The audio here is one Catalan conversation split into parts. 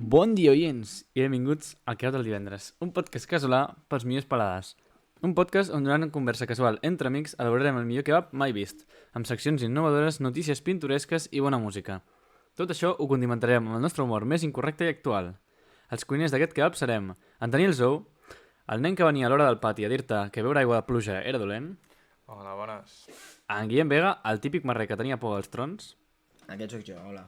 Bon dia, oients, i benvinguts al Quedat del Divendres, un podcast casolà pels millors paladars. Un podcast on durant una conversa casual entre amics elaborarem el millor kebab mai vist, amb seccions innovadores, notícies pintoresques i bona música. Tot això ho condimentarem amb el nostre humor més incorrecte i actual. Els cuiners d'aquest kebab serem en Daniel Zou, el nen que venia a l'hora del pati a dir-te que beure aigua de pluja era dolent, Hola, bones. en Guillem Vega, el típic marrec que tenia por als trons, Aquest sóc jo, hola.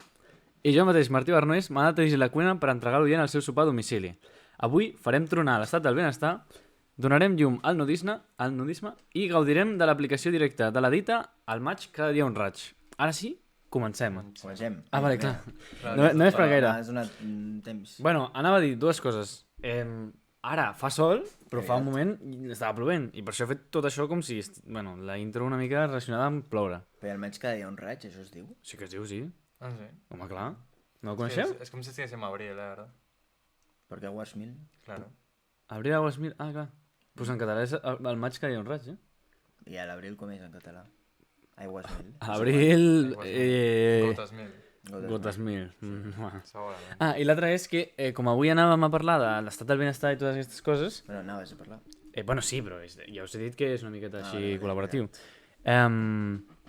i jo mateix, Martí Barnoés, m'ha anat a dirigir la cuina per entregar l'oient al seu sopar a domicili. Avui farem tronar l'estat del benestar, donarem llum al nudisme i gaudirem de l'aplicació directa de la dita al maig cada dia un raig. Ara sí, comencem. Comencem. Ah, vale, clar. No és per gaire. Has donat temps. Bueno, anava a dir dues coses. Ara fa sol, però fa un moment estava plovent, i per això he fet tot això com si... Bueno, la intro una mica relacionada amb ploure. Però almenys cada dia un raig, això es diu? Sí que es diu, sí. Ah, sí? Home, clar. No ho coneixeu? És com si estiguéssim a abril, ara. Perquè aguas mil. Claro. Abril, agost, mil... Ah, clar. Pues en català és el maig cada dia un raig, eh? I a l'abril com és en català? Aigües mil. Abril... Gotes mil. Gotes mil. Segurament. Ah, i l'altre és que, com avui anàvem a parlar de l'estat del benestar i totes aquestes coses... Bueno, anaves a parlar. Bueno, sí, però ja us he dit que és una miqueta així vale, col·laboratiu.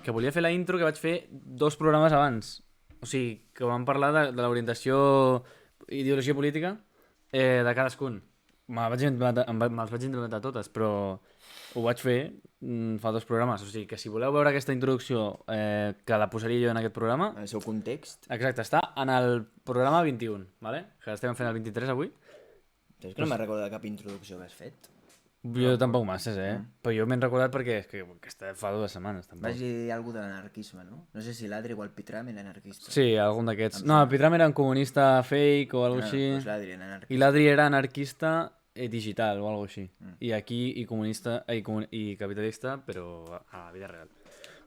Que volia fer la intro que vaig fer 2 programes abans. O sigui, que vam parlar de l'orientació ideologia política de cadascun. Me'ls vaig inventar totes, però ho vaig fer fa 2 programes. O sigui, que si voleu veure aquesta introducció, que la posaria jo en aquest programa... En el seu context. Exacte, està en el programa 21, ¿vale? Que estem fent el 23 avui. Saps que no me'n recordo de cap introducció que has fet? Jo tampoc masses, Però jo m'he recordat perquè és que està fa 2 setmanes, tampoc. Vas dir alguna de l'anarquisme, no? No sé si l'Adri o el Pitram era anarquista. Sí, algun d'aquests. No, el Pitram era un comunista fake o alguna així. Doncs l'Adri era anarquista. I l'Adri era anarquista digital o alguna així. I aquí i comunista i capitalista, però a la vida real.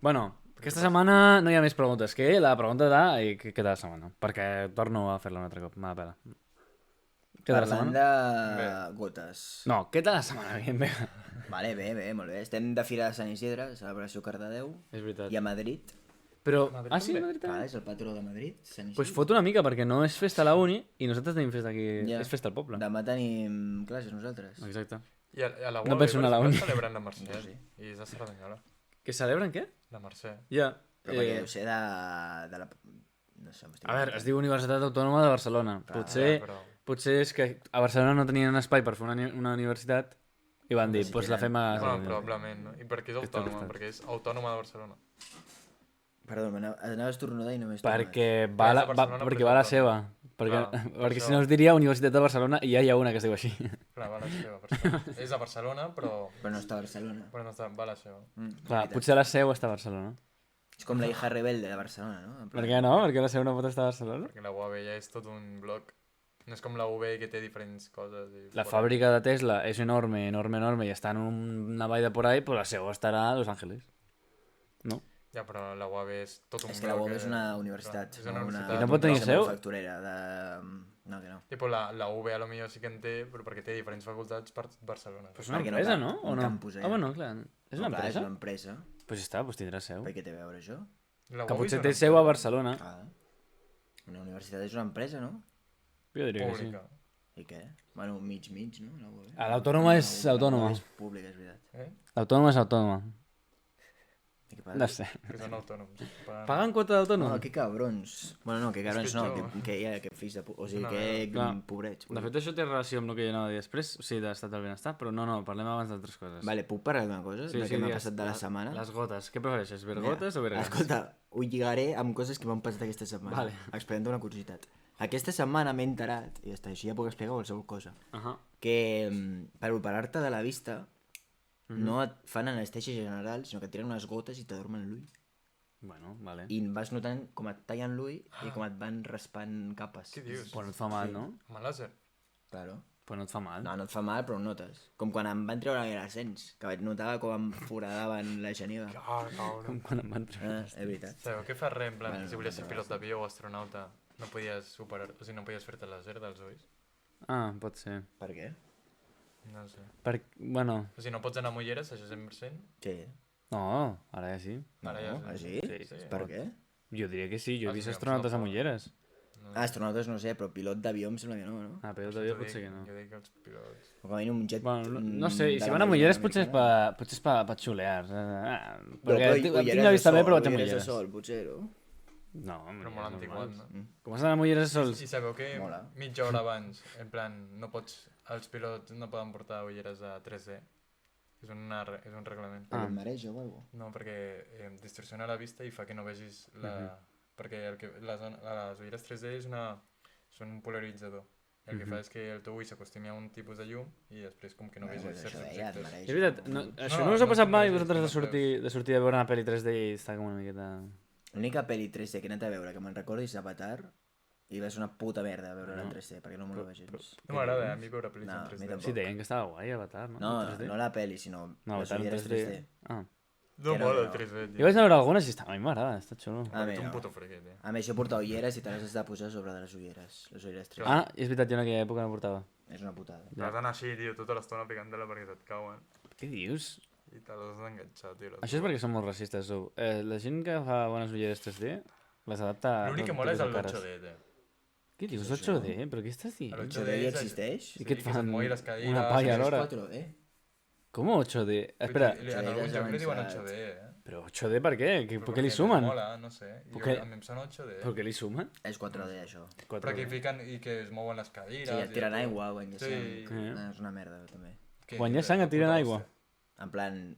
Bueno, aquesta setmana no hi ha més preguntes que la pregunta de què tal la setmana, perquè torno a fer-la un altre cop, m'ha de pela. Què tal la Parlant setmana? de gotes. No, què tal la setmana? Bien, bé. Vale, bé, molt bé. Estem de Fira de Sant Isidre, celebració Cardedeu. És veritat. I a Madrid. Però... Madrid Ah, sí? també? Madrid també? És el patró de Madrid, Sant Isidre. Pues fot una mica, perquè no és festa a la uni i nosaltres tenim festa aquí. Ja. És festa al poble. Demà tenim classes nosaltres. Exacte. I a la No UAB, penso anar a la uni. celebren la Mercè. I és de Cerdanyola. Que celebren què? La Mercè. Ja. Però perquè deu ser de la... No sé, m'estic... A veure, es diu Universitat Autònoma de Barcelona. Potser és que a Barcelona no tenien espai per fer una universitat i van dir, doncs la fem a... Bueno, probablement, no? I per què és autònoma? Perquè és autònoma de Barcelona. Perdó, anava a estornudar i no m'he Perquè estornudat. va, És de la, Barcelona, perquè però va la és seva. autònoma. Perquè, Clar, per perquè això. si no us diria Universitat de Barcelona i ja hi ha una que es diu així. Clar, va la seva, per això. És a Barcelona, però... Però no està a Barcelona. Però no està... Va la seva. Clar, potser la seu està a Barcelona. És com la hija rebelde de Barcelona, no? En Per plan- què no? Perquè la seu no pot estar a Barcelona? Perquè la UAB ja és tot un bloc. No és com la UB que té diferents coses. I La fàbrica de Tesla és enorme i està en una vall de por ahí, però la seu estarà a Los Ángeles. No? Ja, però la UAB és tot un És que la bloc, UAB és una universitat. Clar, és una universitat. I no pot tenir una seu? manufacturera de... No, que no. Tipo, la UB a lo millor sí que en té, però perquè té diferents facultats per Barcelona. Però és una Perquè no empresa, cal no? O un no? campus, Ah, bueno, clar. És una No, clar, empresa? És una empresa. Pues està, pues tindrà seu. Per què té a veure això? La Que UAB potser és té una seu a empresa Barcelona. Una universitat és una empresa, no? Jo diria que sí. Pública. I què? Bueno, mig, no? La UAB. L'autònoma és autònoma. La UAB és pública, és veritat. L'autònoma és autònoma. I què No passa? sé. Que són autònoms. Paguen quota d'autònom? No, que cabrons. Bueno, no, que cabrons És no, pitjor. que fills de... O sigui, No, que clar. pobrets. De fet, això té relació amb el que jo anava a dir després, o sigui, d'estat del benestar, però no, parlem abans d'altres coses. Vale, puc parlar d'una cosa? de què m'ha digues. passat de la setmana? Les gotes. Què prefereixes, vergotes o vergotes? Escolta, ho lligaré amb coses que m'han passat aquesta setmana. Vale. Explicant una curiositat. Aquesta setmana m'he enterat, i ja està, així ja puc explicar qualsevol cosa, Ahà. que per operar-te de la vista no et fan anestèsia general, sinó que et tiren unes gotes i t'adormen l'ull. Bueno, vale. I vas notant com et tallen l'ull i com et van raspant capes. Què dius? Però no et fa mal, no? Amb el làser? Claro. Però no et fa mal. No, no et fa mal, però ho notes. Com quan em van treure l'ascens, que vaig notar com em foradaven la geniva. Ah, cabrón. Com quan em van treure. És veritat. Sabeu què fa res, en plan, Bueno, si volies ser no pilot d'avió o astronauta, no podies superar... O sigui, no podies fer-te el làser dels ulls? Ah, pot ser. Per què? No sé. Bueno, O sigui, no pots anar a Mulleres, això 100%? Sí. no, ara ja sí. Ara No, ja sí? sí. Per què? Jo diria que sí, jo he Ah, vist sí, astronautes a em sembla. Mulleres. Astronautes no sé, però pilot d'avió em sembla que no, no? Ah, pilot d'avió potser que no. Jo dic que els pilots... O com a mínim un jet... Bueno, no sé, i de si la van a Marina Mulleres potser és americana. potser és pa xulear. No, Perquè però tinc ulleres la de vista bé, sol, però vaig a ulleres de Mulleres. sol, potser, no? No, Però molt antiguat, no? Com has d'anar a Mulleres sols? I sabeu que Mola. mitja hora abans, en plan, no pots... Els pilots no poden portar ulleres a 3D. És un reglament. Perquè et mareja o alguna cosa. No, perquè distorsiona la vista i fa que no vegis la... Perquè les ulleres 3D són un polaritzador. El que fa és que el teu ull s'acostumi a un tipus de llum i després com que no vegis certs Això deia, et objectes. mareja. És veritat, això No, no us ha no passat se'n mai mereix, vosaltres no de sortir a veure una pel·li 3D i estar com una miqueta... L'única pel·li 3D que he anat a veure que me'n recordi és Avatar i va ser una puta merda veure-la en 3D perquè no m'ho veig gens. No m'agrada a mi veure pel·lis No, en a mi 3D. tampoc. Sí, deien que estava guai, Avatar, no? No, En 3D. no la pel·li, sinó No, les Avatar en ulleres 3D. 3D. Ah. No Que no, mola no. el 3D, Jo tio. vaig a veure algunes i està, a mi m'agrada, està xulo. A mi Ets un no. puto freguet, eh? A més, jo portava ulleres i te les has de posar sobre de les ulleres 3D. Ah, és veritat, jo en aquella època no portava. És una putada. Però has d'anar així, tio, tota l'estona picant-te-la perquè se't cauen. Què dius? I te les has d'enganxar, tio. Això és perquè són molt racistes, sou. La gent que fa bones ulleres 3D les adapta a... L'únic que tot mola és tipus de el cares. 8D, tio. Què dius, 8D? Però què estàs dient? El 8D ja existeix? I què et que se't fan? mogui les cadires, Una palla que alhora? 4D. Com 8D? Espera, En algun joc li diuen 8D, eh? però 8D per què? Però Per què li perquè sumen? Mola, no sé. Per què? A mi em sona 8D. Per què li sumen? És 4D, això. Però que fiquen i que es mouen les cadires... Sí, et i tiren tot. aigua, guanya Sí. sang. És una merda, també. Que- Quan hi ha sang et tiren puta aigua. hòstia. En plan...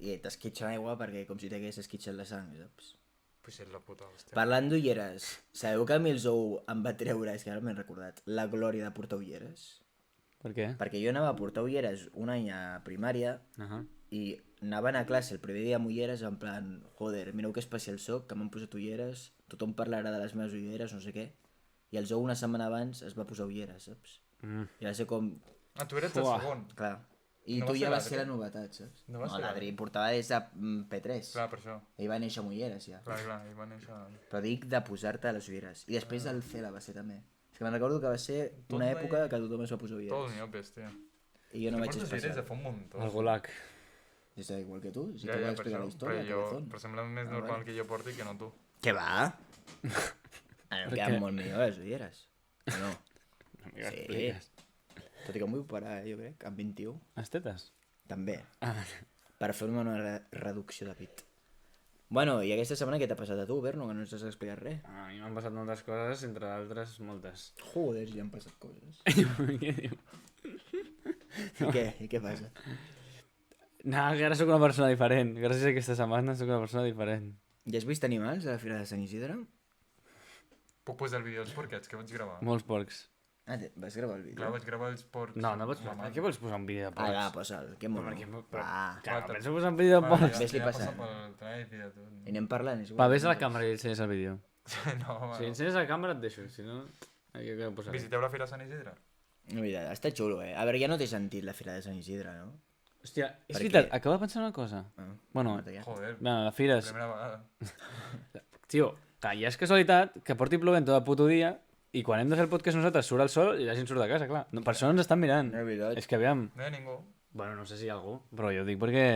I t'esquitxen aigua perquè com si t'hagués esquitxat la sang, saps? Pues és la puta hòstia. Parlant d'ulleres, sabeu que a mi el Zou em va treure, és que ara m'he recordat, la glòria de portar ulleres? Per què? Perquè jo anava a portar ulleres un any a primària Ahà. i anava a anar a classe el primer dia amb ulleres en plan, joder, mireu que especial soc, que m'han posat ulleres, tothom parlarà de les meves ulleres, no sé què. I el Zou una setmana abans es va posar ulleres, saps? I va ser com, Ah, tu eres el Fuà. segon. clar. I No tu va ser ja vas l'Adri? ser la novetat, saps? No va No, ser l'Adri portava des de P3. Clar, per això. Ell va néixer amb ulleres, ja. Clar, i va néixer... Però dic de posar-te les ulleres. I després el Cela va ser també. És que me'n recordo que va ser una va- època que tothom es va posar Tots ulleres. miopes, tio. I jo no vaig Portes ulleres de passar. fa un muntó. El gulag. Jo estava igual que tu. Si Ja, tu ja, vas per explicar això. la història, Però, cabezón. però sembla més normal que jo porti que no tu. Què va? Ah, no, queden molt millor les ulleres. O no? Amiga, Sí. expliques. Tot i que em vull operar, jo crec, amb 21. Les tetes? També. Ah, Per fer-me una reducció de pit. Bueno, i aquesta setmana què t'ha passat a tu, Berno, que no ens has explicat res? a mi m'han passat moltes coses, entre d'altres moltes. Joder, ja han passat coses. Què diu? I què passa? No, que ara sóc una persona diferent. Gràcies a aquesta setmana sóc una persona diferent. Ja has vist animals a la Fira de Sant Isidre? Puc posar el vídeo dels porquets que vaig gravar? Molts porcs. Ah, vas gravar el vídeo? Clar, vaig gravar els porcs. No, no pots... mamant. Per què vols posar un vídeo de porcs? Ah, va, posa'l, que mono. Però, Va, clar, Quatre. penso posar un vídeo de Vale, porcs. ja, Ves-li ja passant. passa pel drive i de tot. i anem parlant. És Va, igual. vés a la càmera i ensenyes el vídeo. No, Si bueno. ensenyes a la càmera et deixo, si no... Aquí ho posaré. Visiteu la Fira Sant Isidre? No, mira, està xulo, eh? A veure, ja no té sentit la Fira de Sant Isidre, no? Hòstia, és Per veritat, què? acabo de pensar una cosa. Ah, Bueno, mata ja. Joder, bueno, la fira és... primera vegada. Tio, que ja és casualitat que porti plovent tot el puto dia i quan hem de fer el podcast nosaltres surt el sol i la gent surt de casa, clar. No, per això ens estan mirant. No és veritat. És que aviam... No hi ha ningú. Bueno, no sé si hi ha algú, però jo ho dic perquè...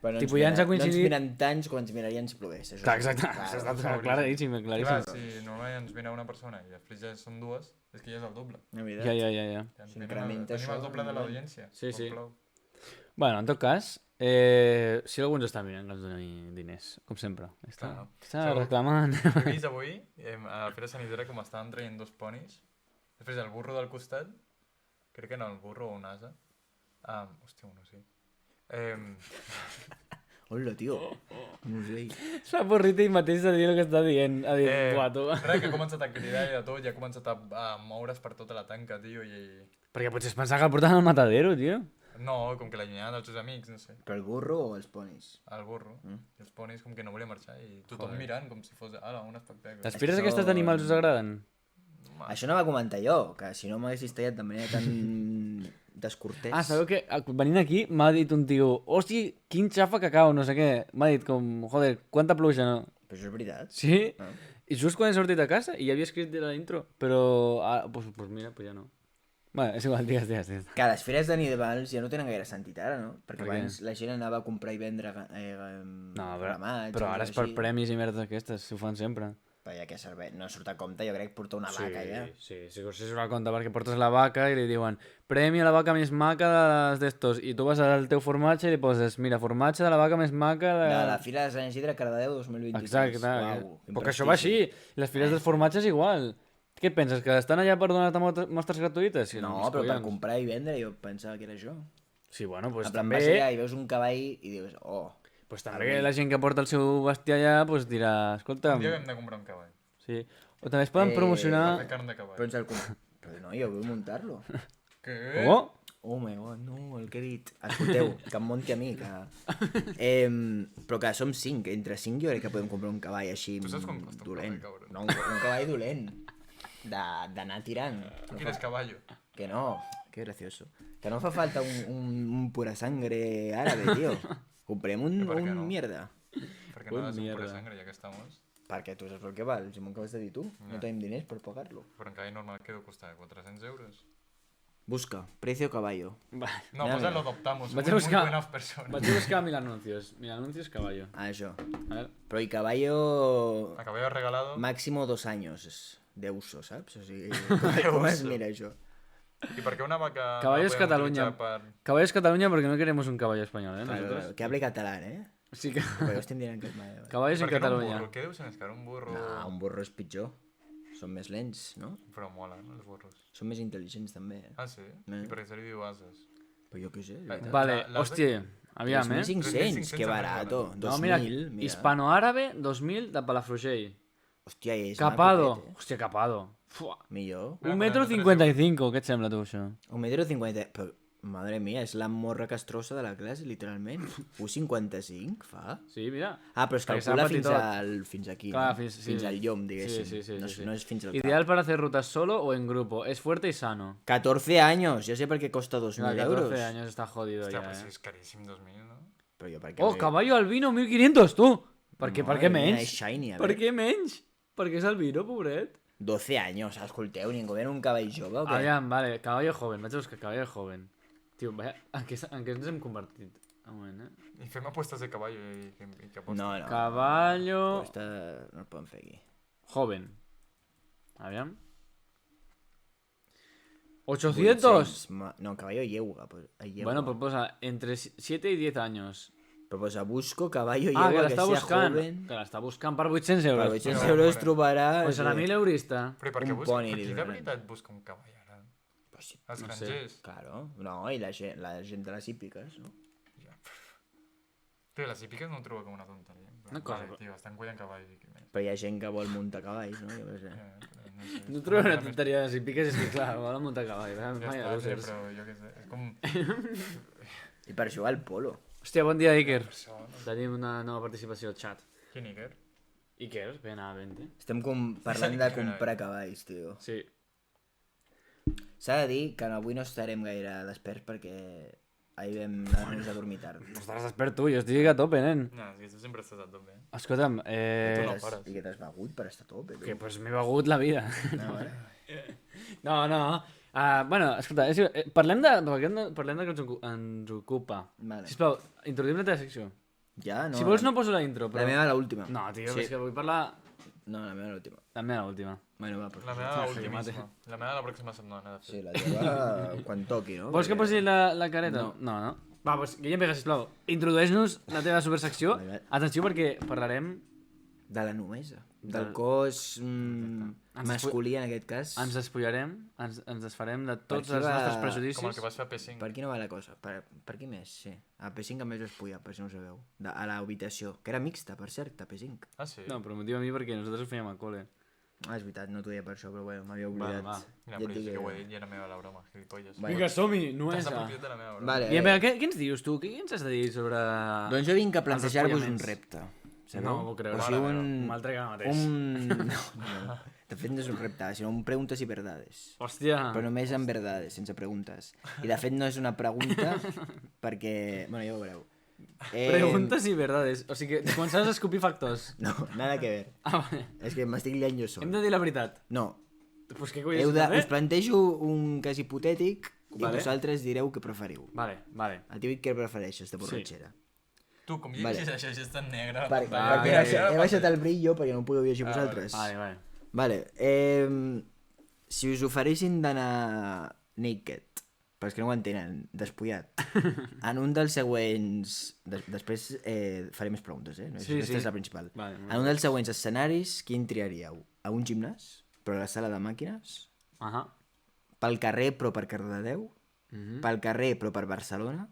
Però Tipus, ja ens ha coincidit- No ens miren tants com ens mirarien si plogués. Això Clar, és- exacte, Clar, això està clar, claríssim, Clar, claríssim. si normalment ens mira una persona i després ja són dues, és que ja és el doble. No és Ja, veritat. ja. Ja ens S'incrementa tenim això, el doble de no? l'audiència. Sí, com sí. plou. Bueno, en tot cas, si algú ens està mirant, que ens doni diners, com sempre. Està, Clar. està Segur. reclamant. He vist avui, a la Fira Sant Isidre, com estaven traient dos ponis. Després el burro del costat, crec que no, el burro o un ase. Hòstia, no sé. Hola, tio. No ho sé. S'ha avorrit ell mateix de dir el que està dient. Ha dit, buah, tu. Res, que ha començat a cridar i de tot, i ha començat a moure's per tota la tanca, tio, i... Perquè potser es pensava que el portaven al matadero, tio. No, com que l'allunyaven dels seus amics, no sé. Però el burro o els ponis? El burro. I els ponis com que no volia marxar i tothom Joder. mirant com si fos, ala, un espectacle. Les fires Això- aquestes d'animals us agraden? Això no va comentar jo, que si no m'haguessis tallat de manera tan descortés... Ah, sabeu que venint aquí m'ha dit un tio, hosti, quin xafa que cau, no sé què. M'ha dit com, joder, quanta pluja, no? Però això és veritat. Sí? Ah. I just quan he sortit a casa i ja havia escrit de la intro, però... Ah, pues mira, pues ja no. Bueno, és igual, digues. Que les fires d'animals ja no tenen gaire sentit ara, no? Perquè Per què? abans la gent anava a comprar i vendre No, ramats... però o ara és coses per així. premis i merdes d'aquestes, si ho fan sempre. Però ja que serveix, no surt a compte, jo crec, portar una vaca ja. Sí, si surt a compte perquè portes la vaca i li diuen premi a la vaca més maca de les d'estos i tu vas al teu formatge i li poses mira, formatge de la vaca més maca de... De la Fira de Sant Isidre Cardedeu 2023. Exacte, Uau, quin perquè això va així, prestigi. i les fires dels formatges igual. Què et penses, que estan allà per donar-te mostres gratuïtes? Sí, No, uns però per collons. comprar i vendre jo pensava que era això. Sí, bueno, doncs En plan, també... vas allà i veus un cavall i dius, oh, Pues també la gent que porta el seu bestiar allà pues dirà, escolta... Un dia hem de comprar un cavall. Sí. O també es poden Per promocionar... fer carn de cavall. però ens el Però no, jo vull muntar-lo. Què? Oh! Oh my god, no, el que he dit. Escolteu, que em monti a mi, que... però que som 5, entre 5 jo crec que podem comprar un cavall així Tu saps com costa un dolent. cavall, cabron? No, un cavall dolent. D'anar tirant. Tu quieres caballo? Que no, qué gracioso. Que no fa falta un pura sangre árabe, tío. Comprem un, per què un no? mierda. Perquè no és un pura mierda. sangre, ja que estamos. Perquè tu saps el que val, si m'ho acabes de dir tu. No tenim diners per pagar-lo. Però un cavall normal que deu costar 400 euros. Busca, precio caballo. Va. No, Mira, pues mira. lo adoptamos. Vaig Somos a buscar- muy buenas personas. Vaig a buscar mil anuncios. Mil anuncios caballo. Ah, això. A ver. Però i caballo A caballo regalado. máximo 2 años de uso, saps? O sigui, com es uso. mira això? ¿Y por qué una vaca Caballos no la podemos Cataluña. utilizar para- Caballo es Cataluña porque no queremos un caballo español, ¿eh? Claro, Nosotros. claro, que hable catalán, eh? Sí que... Però estem dient que... Madre, Caballos en ¿Por qué no un Cataluña. burro? ¿Qué deu ser més car? Un burro... no, un burro és pitjor. Són més lents, no? Però mola, no, els burros. Són més intel·ligents, també, eh? Ah, sí? I per què se li diu ases? Però jo què sé. és Va- veritat. Vale, La- las hostia. Aviam, eh? 3.500, 3.500 que barato. euros. 2.000, No, mira, mira. hispano-árabe 2000 de Palafrugell. Hòstia, és Capado. macotet, eh? Hòstia, capado. Fua. Millor. 1,55 m, què et sembla tu, això? 1,50 m. Però, madre mia, és la morra castrosa de la classe, literalment. 1,55 fa? Sí, mira. Ah, però es Perquè calcula serà fins, petitot. fins aquí, Clar, no? sí. Fins al llom, diguéssim. Sí, sí, no, sí. no és fins al Ideal para hacer rutas solo o en grupo. Es fuerte y sano. 14 años, ja sé per què costa 2.000 Mira, 14 euros. años está jodido Hòstia, ya, pues eh. és caríssim 2.000, no? Però jo per què... Oh, caballo albino 1500, tu! Per què, per què Madre mia, menys? és shiny, a Per veure. què menys? Perquè és albino, pobret. 12 anys, escolteu, ningú ven un cavall jove o què? Aviam, vale, caballo joven. Vaig a buscar caballo joven. Tio, vaya, en què ens hem convertit? Un moment, eh? I fem apostes de cavall i que apostes. No, no. Caballo Aquesta no el podem fer aquí. joven. Aviam. 800. No, caballo yegua. Pues, yegua. Bueno, pues posa entre 7 y 10 años. Però posa, busco caballo Ah, que yegua que l'està sea buscant. joven. Que l'està buscant per 800 Per euros. 800 Però, euros bueno. trobaràs... Pues serà 1.000 eurista. Però i per què Un busca? poni Per li qui de donaran. veritat busca un cavall ara? Pues sí, Els No sé. grangers. claro. No, i la gent de les hípiques, no? Ja. Tio, les hípiques no ho trobo com una tonteria. Una cosa, Vale, tio, estan cuidant cavalls i què més. Però hi ha gent que vol muntar cavalls, no? Jo què sé. No sé. No trobo una tonteria, si piques és que clar, volen muntar cavall. Ja Mai està, sí, losers. però jo què sé. És com... I per jugar al polo. Hòstia, bon dia, Iker. Això, no? Tenim una nova participació al xat. Quin Iker? Iker, ven a vente. Estem parlant de comprar cavalls, tio. Sí. S'ha de dir que avui no estarem gaire desperts perquè ahir vam anar-nos a dormir tard. Estaràs despert tu, jo estic a tope, nen. No, és que tu sempre estàs a tope. Escolta'm, Tu no pares. I que t'has begut per estar a tope, tu. que pues m'he begut la vida. No, No, no. Bueno, escolta, parlem de que ens ocupa. Vale. Sisplau, introduïm la teva secció. Ja, no. Si vols no poso la intro, però... La meva l'última. No, tio, Sí. és que vull parlar... No, la meva l'última. La meva última. Bueno, va, pues. La meva Ja, ultimíssima. La meva la pròxima setmana, de fet. Sí, la teva quan toqui, no? Vols que Perquè- posi la careta? No. No. Va, doncs, Guillem Vega, sisplau, introdueix-nos la teva supersecció. Vale. Atenció, perquè parlarem... De la nomesa. Del cos masculí, en aquest cas. Ens despullarem, ens desfarem de tots aquí els va- nostres Com el prejudicis. que vas fer a P5. Per aquí no va la cosa. Per aquí més, sí. A P5 em vaig despullar, per si no ho sabeu. A l'habitació, que era mixta, per cert, a P5. Ah, sí? No, però m'ho diu a mi perquè nosaltres ho fèiem al col·le. Ah, és veritat, no t'ho deia per això, però bueno, m'havia oblidat. va. Mira, Ja però et jo sí dic que ho he dit i era meva la broma, gilipolles. Vale. Vinga, som-hi, no T'has és... apropiat de la meva broma. Vale, Guillem Vega, què ens dius tu? Què ens has de dir sobre... Doncs jo vinc a plantejar-vos un despullaments? repte. Sabeu? No m'ho creu. O sigui, Me'l trec ara mateix. No. De fet no és un repte, sinó un preguntes i verdades. Hòstia. Però només amb verdades, sense preguntes. I de fet no és una pregunta perquè... Bueno, ja ho veureu. Preguntes i verdades. O sigui, que començaràs a escopir factors. No, nada que ver. Ah, vale. És que m'estic liant jo sol. Hem de dir la veritat. No, Pues què collons us plantejo un cas hipotètic i Vale. vosaltres direu què preferiu. Vale. El típic què prefereixes de borratxera. Tu, com Vale. llegis això, és tan negre. Perquè he baixat el brillo perquè no ho podeu llegir vosaltres. Vale. Vale. Si us oferissin d'anar naked, per als que no ho entenen, despullat, en un dels següents... Després faré més preguntes, eh? Sí, Aquesta sí. és la principal. Vale, En un dels següents escenaris, quin triaríeu? A un gimnàs, però a la sala de màquines? Ahà. Pel carrer, però per Cardedeu? Mhm. Pel carrer, però per Barcelona?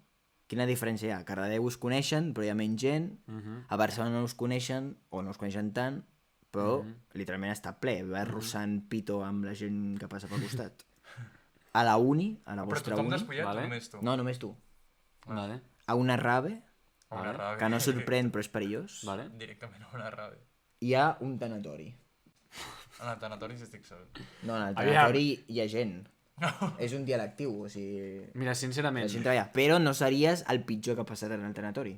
Quina diferència hi ha? A Cardedeu us coneixen, però hi ha menys gent. A Barcelona no us coneixen, o no us coneixen tant, però literalment està ple. Va arrossant pito amb la gent que passa pel costat. A la uni, a la Però vostra tothom uni... despullat Vale. o només tu? No, només tu. Vale. A una rave, A una rave. que no sorprèn però és perillós. Vale. Directament a una rave. Hi ha un tanatori. En el tanatori si estic sol. No, en el Aviam. tanatori hi ha gent. És un dia lectiu, o sigui... Mira, sincerament... La gent treballa. Però no series el pitjor que ha passat en el tanatori.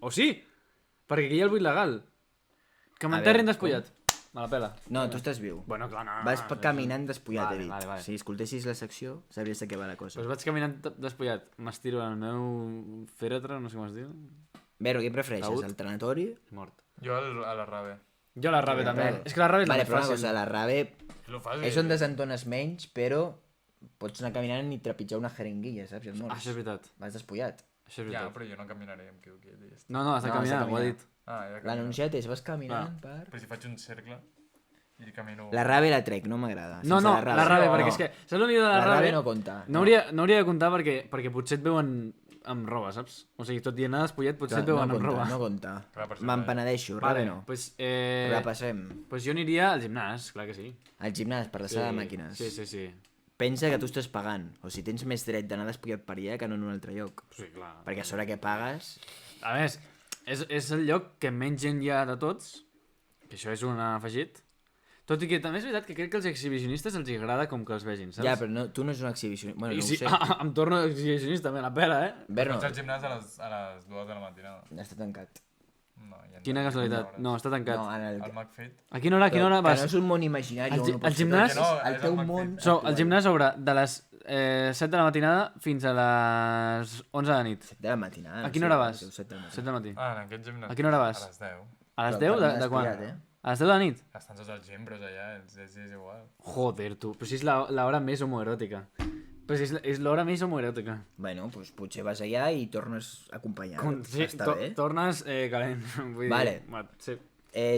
O sí? Perquè aquí hi ha el buit legal. Que A m'enterrin veure, despullat. Me la pela. No, tu estàs viu. Bueno, clar, no. Vas caminant despullat, Vale, he dit. vale. Si escoltessis la secció, sabries de què va la cosa. Doncs vaig caminant despullat. M'estiro al meu fèretre, no sé com es diu. Vero, què prefereixes, Taüt. el tanatori? Mort. Jo a la rave. Jo la rave també. Vale. És que la rave és Vale, la més però una fàcil. cosa, la rave És lo fàcil. és on desentones menys, però pots anar caminant i trepitjar una jeringuilla, saps? I et mors. Això és veritat. Vas despullat. Això és Ja, veritat. però jo no caminaré amb qui ho quedi. No, no, està No, caminant, està ho ha caminant. dit. Ah, ja camino. L'anunciat és, vas caminant Ah. per... Però si faig un cercle i camino... La rave la trec, no m'agrada. No, sense no, la rave, No. perquè és que... Saps el millor de La la rave rave? no compta. No hauria de comptar perquè potser et veuen amb roba, saps? O sigui, tot i anar despullat, potser et No veuen amb compta, roba. no compta. Clar, per això Me'n penedeixo, rave no. Pues, Repassem. pues jo aniria al gimnàs, clar que sí. Al gimnàs, per la sala de màquines. Sí, sí, sí. Pensa que tu estàs pagant. O sigui, tens més dret d'anar despullat per allà que no en un altre lloc. Sí, clar. Perquè a sobre que pagues... A més, és el lloc que menys gent hi ha de tots, que això és un afegit. Tot i que també és veritat que crec que als exhibicionistes els agrada com que els vegin, saps? Ja, però no, tu no ets un exhibicionista. Bueno, I no sí, ho sé. em torno exhibicionista, me la pela, eh? Berno, Vaig al gimnàs a les 2 de la matinada. està tancat. No, ja Quina casualitat. No, està tancat. No, en el... El McFit. A quina hora Que vas? no és un món imaginari. El on gi- ho pots el fer gimnàs- tot. No, el és teu el món... McFit. So, actual. el gimnàs obre de les 7 de la matinada fins a les 11 de la nit. De la matinada. A quina hora vas? 7 de la matinada. 7 del matí. Ah, en aquest gimnàs. A quina hora vas? A les 10. A les Però 10 per anar de quan? despullat, A les 10 de la nit? Estan tots els gimbros allà, és igual. Joder, tu. Però si és l'hora més homoeròtica. Però si és l'hora més homoeròtica. Bueno, doncs potser vas allà i tornes acompanyat. Sí, Està bé. tornes calent. Vull Vale. dir, sí.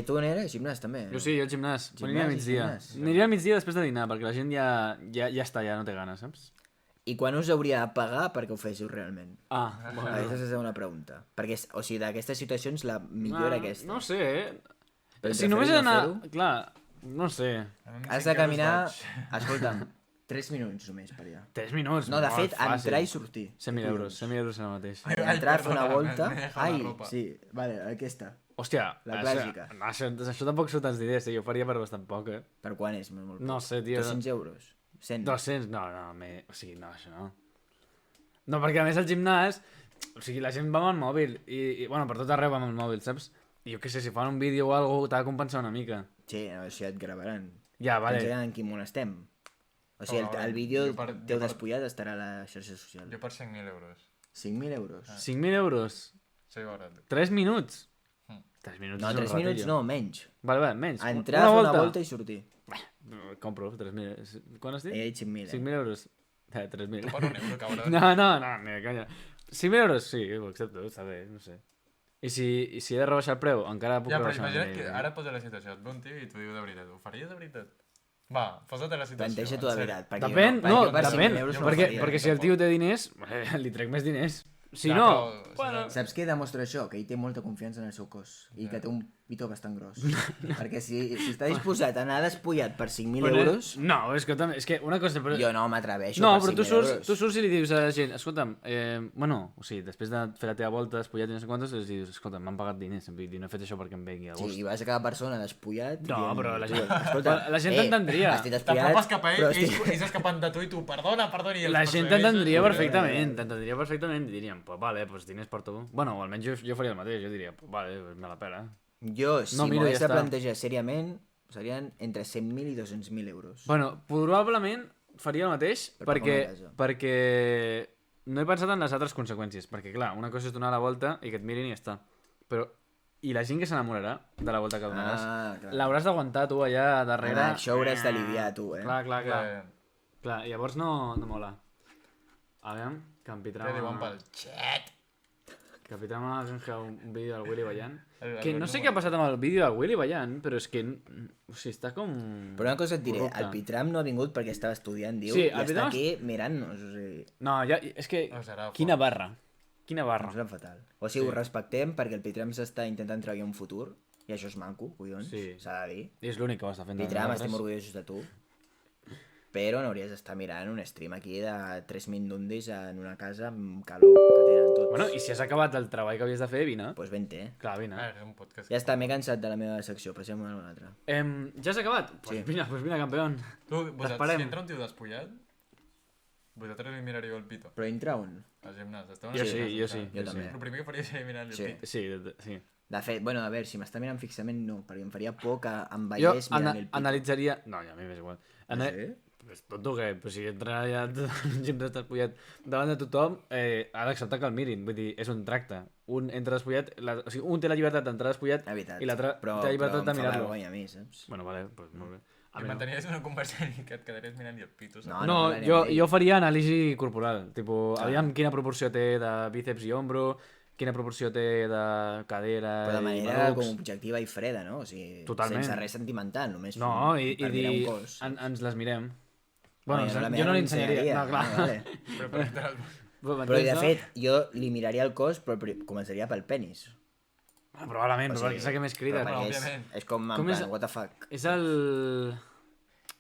Tu on eres? Gimnàs, també? Jo sí, jo al gimnàs. Gimnàs Aniria al i migdia. gimnàs. Aniria al migdia després de dinar, perquè la gent ja està, ja no té ganes, saps? I quan us hauria de pagar perquè ho féssiu realment? Ah, bueno. Aquesta és la segona pregunta. Perquè, o sigui, d'aquestes situacions la millor aquesta. No sé, Però si només he preferis no d'anar... fer-ho? Clar, no sé. Has de caminar... Escolta'm, 3 minuts només per allà. 3 minuts. No, de molt fet, fàcil. entrar i sortir. 100.000 euros, 100.000 euros ara mateix. Entrar, fer una perdona, volta... m'he dejado la Ai, ropa. sí, vale, aquesta. Hòstia, La clàssica. això tampoc són tants diners, jo ho faria per bastant poc, eh? Per quan és? Molt No poc. sé, tio. 200 euros? 100? 200? No, o sigui, no, això no. No, perquè a més al gimnàs, o sigui, la gent va amb el mòbil, i bueno, per tot arreu va amb el mòbil, saps? I jo què sé, si fan un vídeo o alguna cosa, t'ha de compensar una mica. Sí, no, això et gravaran. Ja, vale. Pensaran en quin món estem. O sigui, el vídeo jo per- teu jo per- despullat estarà a la xarxa social. Jo per 5.000 euros. 5.000 euros? 5.000 euros? Sí, barat. 3 minuts? Mm. 3 minuts No, és un 3 minuts ratillo. no, menys. Vale, menys. Entrar, fer una volta i sortir. Compro, 3.000. Quan has dit? He dit 5.000, 5.000 euros. 3.000. Per un euro, cabrón. No, ni de conya. 5.000 euros? Sí, ho accepto, està bé, no sé. I si he de rebaixar el preu, encara puc Ja, però rebaixar. imagina't que ara posa la situació, et ve un tio i t'ho diu de veritat. Ho faries de veritat? Va, posa't a la situació. Planteja tu de en sèrio. veritat. perquè Depèn, jo no, perquè per 5.000 depèn, euros no ho perquè, faria. perquè si el tio té diners, li trec més diners. Si Ja, no, però, bueno... Saps què demostra això? Que ell té molta confiança en el seu cos i que té un pito bastant gros. Perquè si està disposat a anar despullat per 5.000 euros, No, és que una cosa... Però... jo no m'atreveixo No, per però 5.000 euros. tu surts i li dius a la gent, escolta'm, bueno, o sigui, després de fer la teva volta despullat i no sé quantos, els dius, escolta'm, m'han pagat diners, vull dir, no he fet això perquè em vengui a Sí, gust. i vas a cada persona despullat... No, dient, però la "Tu, gent- escolta, la gent t'entendria. Estic despullat, T'apropes cap a ell, però estic... ells escapant de tu i tu, perdona, i els La gent persegueixes. t'entendria perfectament, i dirien, pues vale, pues diners per tu. Bueno, o almenys jo faria el mateix, jo diria, pues vale, pues me la pela. Jo, si No, mira, m'ho ja hagués de està. plantejar seriament, serien entre 100.000 i 200.000 euros. Bueno, probablement faria el mateix Per pagar perquè, una casa. perquè no he pensat en les altres conseqüències, perquè clar, una cosa és donar la volta i que et mirin i ja està. Però, i la gent que s'enamorarà de la volta que donaràs? clar. L'hauràs d'aguantar tu allà darrere. Home, això hauràs d'aliviar tu, eh? Clar. Clar, llavors no mola. A veure, Què Campitrama... diuen pel xat? Campitrama ha canjeado un vídeo del Willy ballant. El Que no sé algoritmo. què ha passat amb el vídeo del Willy ballant, però és que... O sigui, està com... Però una cosa et diré, corrupte. el Pitram no ha vingut perquè estava estudiant, diu, Sí, i el està Pitram aquí mirant-nos, o sigui, No, ja, és que... No serà Quina barra. Quina barra. em sembla fatal. O sigui, ho respectem perquè el Pitram s'està intentant treballar un futur, i això és maco, collons, Sí. s'ha de dir. És l'únic que ho està fent. de Pitram, nosaltres. estem orgullosos de tu. Però no hauries d'estar mirant un stream aquí de 3 mindundis en una casa amb calor que tenen tots. Bueno, i si has acabat el treball que havies de fer, vine. Pues vente, Clar, vine. És un podcast. Ja està, m'he cansat de la meva secció, passem a una altra. Ja s'ha acabat? Pues Sí. vine, campió. Tu, vosaltres, T'esperem. si entra un tio despullat, vosaltres li miraríeu el pito. Però entra on? Al gimnàs. Esteu Jo sí, jo sí. Jo també. El primer que faria seria mirar-li Sí. el pito. Sí. De fet, bueno, a veure, si m'està mirant fixament no, perquè em faria por que em Jo veiés mirant el pit. analitzaria... No, ja a mi m'és igual. Sí? Pues tonto que, pues, si entra allà un gimnàs despullat davant de tothom, ha d'acceptar que el mirin. Vull dir, és un tracte. Un entra despullat, o sigui, un té la llibertat d'entrar despullat És veritat. i l'altre Però, té la llibertat de em fa mirar-lo. vergonya a mi, saps? Bueno, vale, pues molt bé. A I mi no. mantenies una conversa i que et quedaries mirant-li el pito, saps? No, No, parlarem jo, d'ell. jo faria anàlisi corporal, tipo, aviam quina proporció té de bíceps i ombro, quina proporció té de cadera Però de i manera malucs. com objectiva i freda, no? O sigui, Totalment. sense res sentimental, només No, i per mirar dir, un cos. ens les mirem. Bueno, jo la jo meva no li l'ensenyaria. ensenyaria. No, clar. vale. Però per entrar Però i de fet, jo li miraria el cos, però començaria pel penis. Probablement, però perquè és el que més crida. Però perquè òbviament. és com en Com és- plan, what the fuck. És el...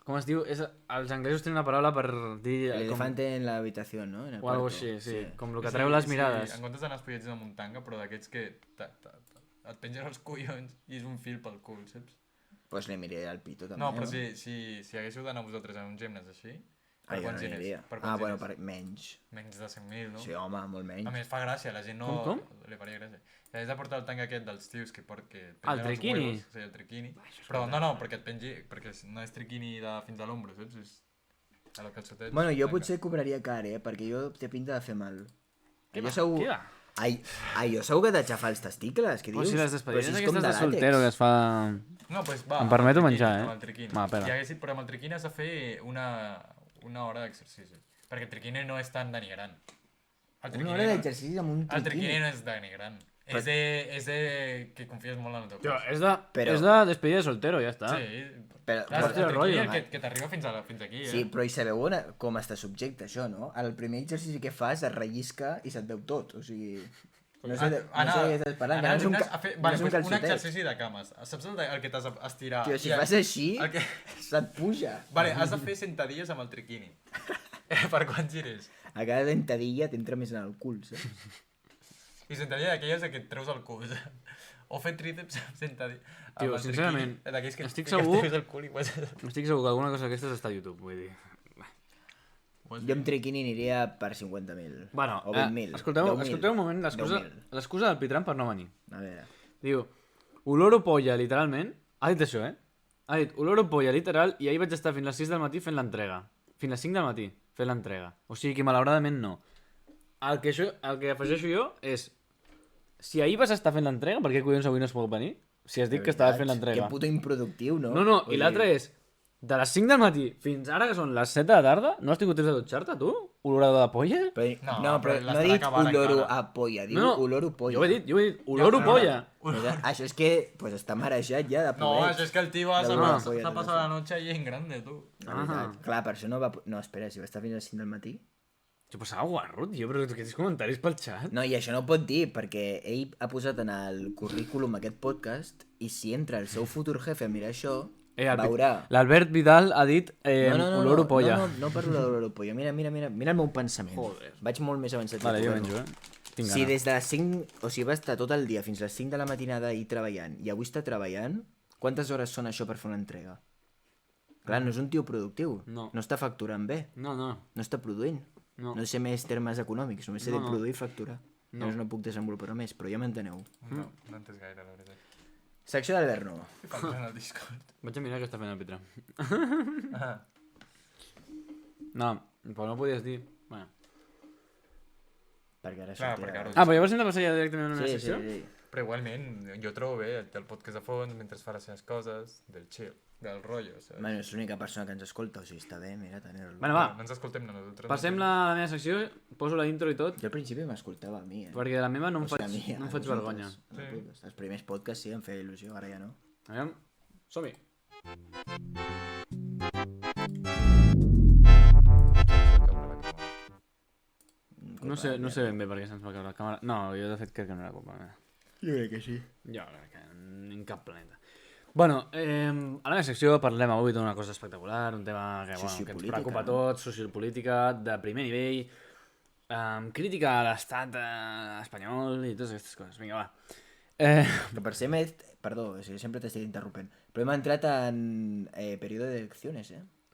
Com es diu? Els anglesos tenen una paraula per dir... El com... elefante en la habitación, ¿no? En el O algo cuarto. així, sí. Com el que treu les mirades. En comptes d'anar espollats amb un tanga, però d'aquests que et pengen els collons i és un fil pel cul, saps? Pues li miraria el pito també, No, però si haguéssiu d'anar vosaltres a un gimnàs així, Ah, per jo no quants hi diners? aniria. Per Ah, quants bueno, diners? per menys. Menys de 100.000, no? Sí, home, molt menys. A més, fa gràcia, la gent no... Com? Li faria gràcia. I has de portar el tanc aquest dels tios que pengen El triquini? els huevos. Sí, el triquini. Però no, perquè et pengi... Perquè no és triquini de fins a l'ombro, saps? És a lo calçotet. Bueno, jo potser cobraria car, perquè jo té pinta de fer mal. Què jo va? segur... Què va? Ai, jo segur que t'aixafar els testicles, què Però dius? si les Però despedides és com aquestes de làtex. soltero que es fa... No, doncs va. Em permeto amb el menjar, triquini, eh? Amb el triquini. Va, espera. Però amb el triquini has de fer una hora d'exercici. Perquè el triquini no és tan denigrant. El Una hora d'exercici amb un El triquini triquini. no és denigrant. És de que confies molt en el teu Tio, cos. és de despedida de soltero, ja està. Sí. Però, Clar, Hòstia, el rotllo. triquini que t'arriba fins aquí, eh? sí, però hi sabeu com està subjecte això, no? El primer exercici que fas es rellisca i se't veu tot, o sigui... No sé, no sé què estàs parlant, anar no és un, al gimnàs a fer, no vale, és un pues, un calçotet. exercici de cames. Saps el que t'has d'estirar? Tio, si I fas així, el que... se't puja. Vale, has de fer sentadilles amb el triquini. Per quan gires. A cada dentadilla t'entra més en el cul, saps? I sentadilla d'aquelles que et treus el cul. O fer tríceps amb sentadilla. Tio, sincerament, d'aquells que estic que et segur- treus el cul i pues... Estic segur que alguna cosa d'aquestes està a YouTube, vull dir. Jo amb triquini aniria per 50.000. Bueno, o 20.000. escolteu 10.000. un moment l'excusa del Pitram per no venir. A veure. Diu, oloro polla, literalment. Ha dit això, eh? Ha dit, oloro polla, literal, i ahir vaig estar fins les 6 del matí fent l'entrega. Fins les 5 del matí fent l'entrega. O sigui que malauradament no. El que afegeixo jo és, si ahir vas estar fent l'entrega, per què collons avui no es pot venir? Si has dit que estaves fent l'entrega. Que puto improductiu, no? No, Vull i l'altre dir, és, de les 5 del matí fins ara, que són les 7 de la tarda, no has tingut temps de dutxar-te, tu? Olorado de polla? Però, No, però però no ha l'estarà dit acabant oloro encara. a polla, diu oloro polla. Jo ho he dit, oloro polla. Això és que pues, està marejat ja de No, pobret. això és que el tio va De a una s'ha polla, passat la noche ahí en grande, tu. La veritat. Clar, per això no va... No, espera, si va estar fins a les 5 del matí... Jo passava guarrut, jo, però aquests comentaris pel xat. No, i això no ho pot dir, perquè ell ha posat en el currículum aquest podcast i si entra el seu futur jefe a mirar això, veurà... L'Albert Vidal ha dit oloro polla. No parlo de l'oloro polla. Mira el meu pensament. Joder. Vaig molt més avançat. Vale, que jo tu, menjo, no? Tinc Si gana. des de les 5... O sigui, va estar tot el dia fins a les 5 de la matinada ahir treballant i avui està treballant, quantes hores són això per fer una entrega? Clar, no és un tio productiu. No. No està facturant bé. No. No està produint. No. No sé més termes econòmics, només sé de No. produir i facturar. No. Llavors no puc desenvolupar més, però ja m'enteneu. No, no entès gaire, la veritat. Secció d'Alberno. Què fan en el Discord? Vaig a mirar què està fent el Pitram. Ah, No, però no podies dir... Bueno. Perquè ara Clar, sortirà... perquè ara... Però llavors hem de passar ja directament a una Sí, secció? sí. Però igualment, jo trobo bé, té el podcast de fons, mentre fa les seves coses, del chill, del rotllo, saps? Bueno, és l'única persona que ens escolta, o sigui, està bé, mira, tenir-lo. Bueno, va, No ens escoltem nosaltres. passem la meva secció, poso la intro i tot, Jo al principi m'escoltava a mi, perquè de la meva no em O sigui, a faig, mi, no em a faig vosaltres, vergonya. en el podcast. Els primers podcasts sí em feia il·lusió, ara ja no. Aviam, som-hi. No sé ben bé per què se'ns va caure la càmera. No, jo de fet crec que no era culpa meva. Jo crec que sí. Jo crec que en cap planeta. Bueno, a la meva secció parlem avui d'una cosa espectacular, un tema que, bueno, que ens Sociopolítica, preocupa a no? tots, sociopolítica, de primer nivell, crítica a l'estat espanyol i totes aquestes coses. Vinga, va. Que per ser perdó, o sigui, sempre t'estic interrompent, però hem entrat en període d'eleccions,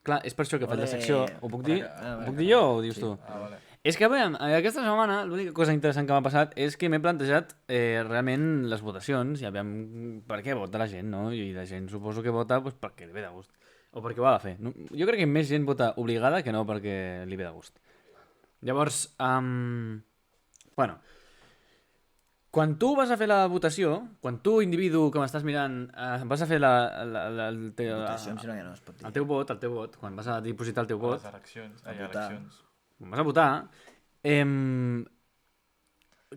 Clar, és per això que faig la Ole. secció. Ho puc dir? Ah, Ho vale, puc dir jo o ho dius sí. tu? Ah, vale. És que, bé, aquesta setmana l'única cosa interessant que m'ha passat és que m'he plantejat realment les votacions i aviam per què vota la gent, no? I la gent suposo que vota doncs, perquè li ve de gust. O perquè ho ha de fer. No? Jo crec que més gent vota obligada que no perquè li ve de gust. Llavors, bueno, quan tu vas a fer la votació, quan tu, individu que m'estàs mirant, vas a fer Votació em sembla que no es pot dir. el teu vot, quan vas a dipositar el teu A vot, les eleccions. A Ai, votar. eleccions. quan vas a votar,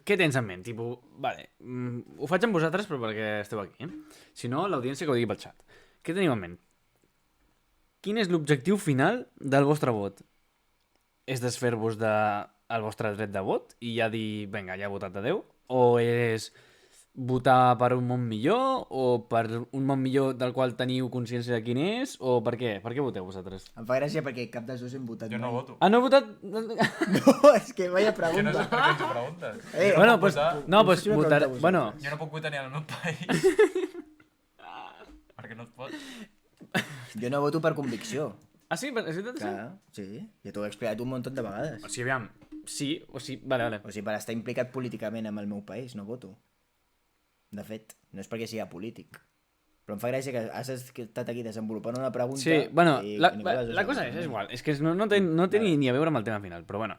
què tens en ment? Tipo, vale, ho faig amb vosaltres però perquè esteu aquí. Si no, l'audiència que ho digui pel xat. Què teniu en ment? Quin és l'objectiu final del vostre vot? És desfer-vos del vostre dret de vot i ja dir, vinga, ja he votat a Déu? O és votar per un món millor? O per un món millor del qual teniu consciència de quin és? O per què? Per què voteu vosaltres? Em fa gràcia perquè cap dels dos hem votat Jo no mai. voto. Ah, no heu votat? No, és que vaya Que no pregunta. sé per què ens ho preguntes. Bueno, puc pues, votar. no, pues Us faig una votar... pregunta a Bueno, vosaltres. Jo no puc votar ni al meu país. Perquè no es pot. Jo no voto per convicció. ah, sí? És veritat, sí? Clar, sí. Ja t'ho he explicat un munt de vegades. O sigui, aviam, sí, o sigui, vale. O sigui, per estar implicat políticament amb el meu país, no voto. De fet, no és perquè sigui polític. Però em fa gràcia que has estat aquí desenvolupant una pregunta... Sí, bueno, i la ningú les ha cosa respost. és igual, és que no té ni a veure amb el tema final, però bueno.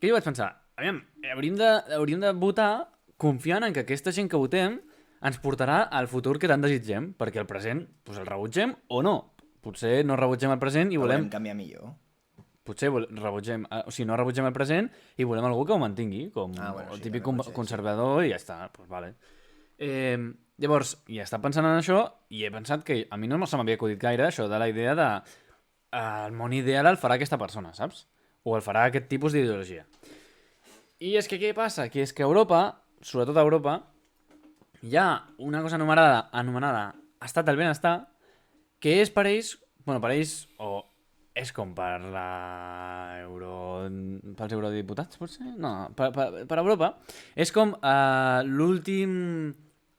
Què jo vaig pensar? Aviam, hauríem de votar confiant en que aquesta gent que votem ens portarà al futur que tant desitgem, perquè el present pues, el rebutgem o no. Potser no rebutgem el present i Però volem... volem canviar millor. Potser rebutgem, o sigui, no rebutgem el present i volem algú que ho mantingui, com bueno, el sí, típic també pot ser, conservador i ja està, doncs vale. Llavors, ja està pensant en això i he pensat que a mi no se m'havia acudit gaire això de la idea de el món ideal el farà aquesta persona, saps? O el farà aquest tipus d'ideologia. I és que què passa? Que és que a Europa, sobretot a Europa, hi ha una cosa anomenada estat del benestar que és per ells, bueno, per ells, o és com per pels eurodiputats, potser? No, per Europa. És com l'últim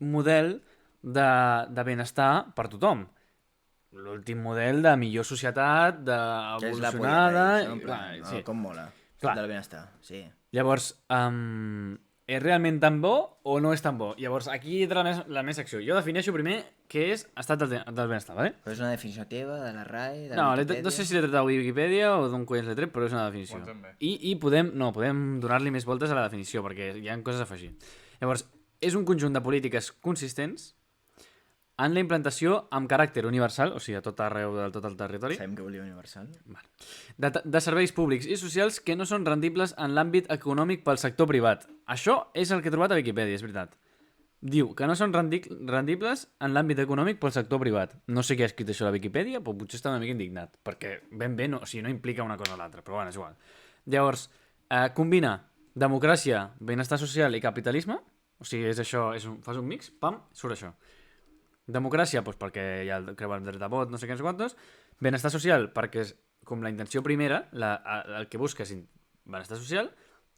model de benestar per tothom. L'últim model de millor societat, Que és la d'evolucionada... polla, no? En plan, sí. com mola. Clar. Del benestar, sí. Llavors, és realment tan bo o no és tan bo? Llavors, aquí entra la meva secció. Jo defineixo primer què és estat del benestar, ¿vale? Però és una definició teva, de la RAE, de No, la Wikipedia... no sé si l'he tret a Wikipedia o d'on collons l'he tret, però és una definició. Ho entenc bé. I podem donar-li més voltes a la definició, perquè hi ha coses a afegir. Llavors, és un conjunt de polítiques consistents en la implantació amb caràcter universal, o sigui, a tot arreu de tot el territori, Sabem que volia universal. de serveis públics i socials que no són rendibles en l'àmbit econòmic pel sector privat. Això és el que he trobat a Wikipedia, és veritat. Diu que no són rendibles en l'àmbit econòmic pel sector privat. No sé qui ha escrit això a la Wikipedia, però potser està una mica indignat, perquè ben bé no, o sigui, no implica una cosa o l'altra, però bueno, és igual. Llavors, combina democràcia, benestar social i capitalisme, o sigui, és això, fas un mix, pam, surt això. Democràcia, doncs perquè hi ha el dret de vot, no sé què, no sé quantos. Benestar social, perquè és com la intenció primera, el que busca és benestar social.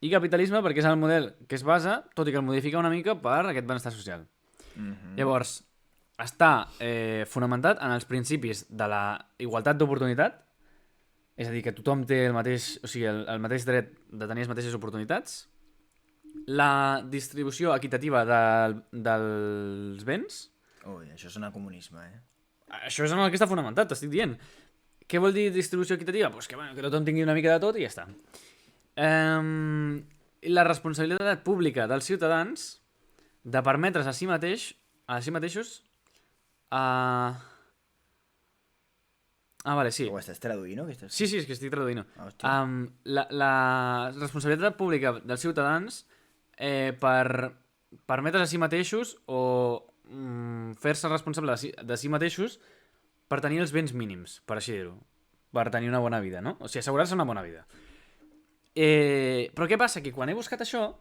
I capitalisme, perquè és el model que es basa, tot i que el modifica una mica, per aquest benestar social. Llavors, està fonamentat en els principis de la igualtat d'oportunitat, és a dir, que tothom té el mateix, o sigui, el mateix dret de tenir les mateixes oportunitats, la distribució equitativa dels béns. Ui, això sona a comunisme, Això és en el que està fonamentat, t'estic dient. Què vol dir distribució equitativa? Pues que, bueno, que tothom tingui una mica de tot i ja està. la responsabilitat pública dels ciutadans de permetre's a si mateixos vale, sí. Ho estàs traduint, no? Sí, és que estic traduint. Hòstia. La responsabilitat pública dels ciutadans per permetre's a si mateixos o fer-se responsable de si mateixos per tenir els béns mínims, per així dir-ho. Per tenir una bona vida, no? O sigui, assegurar-se una bona vida. Però què passa? Que quan he buscat això,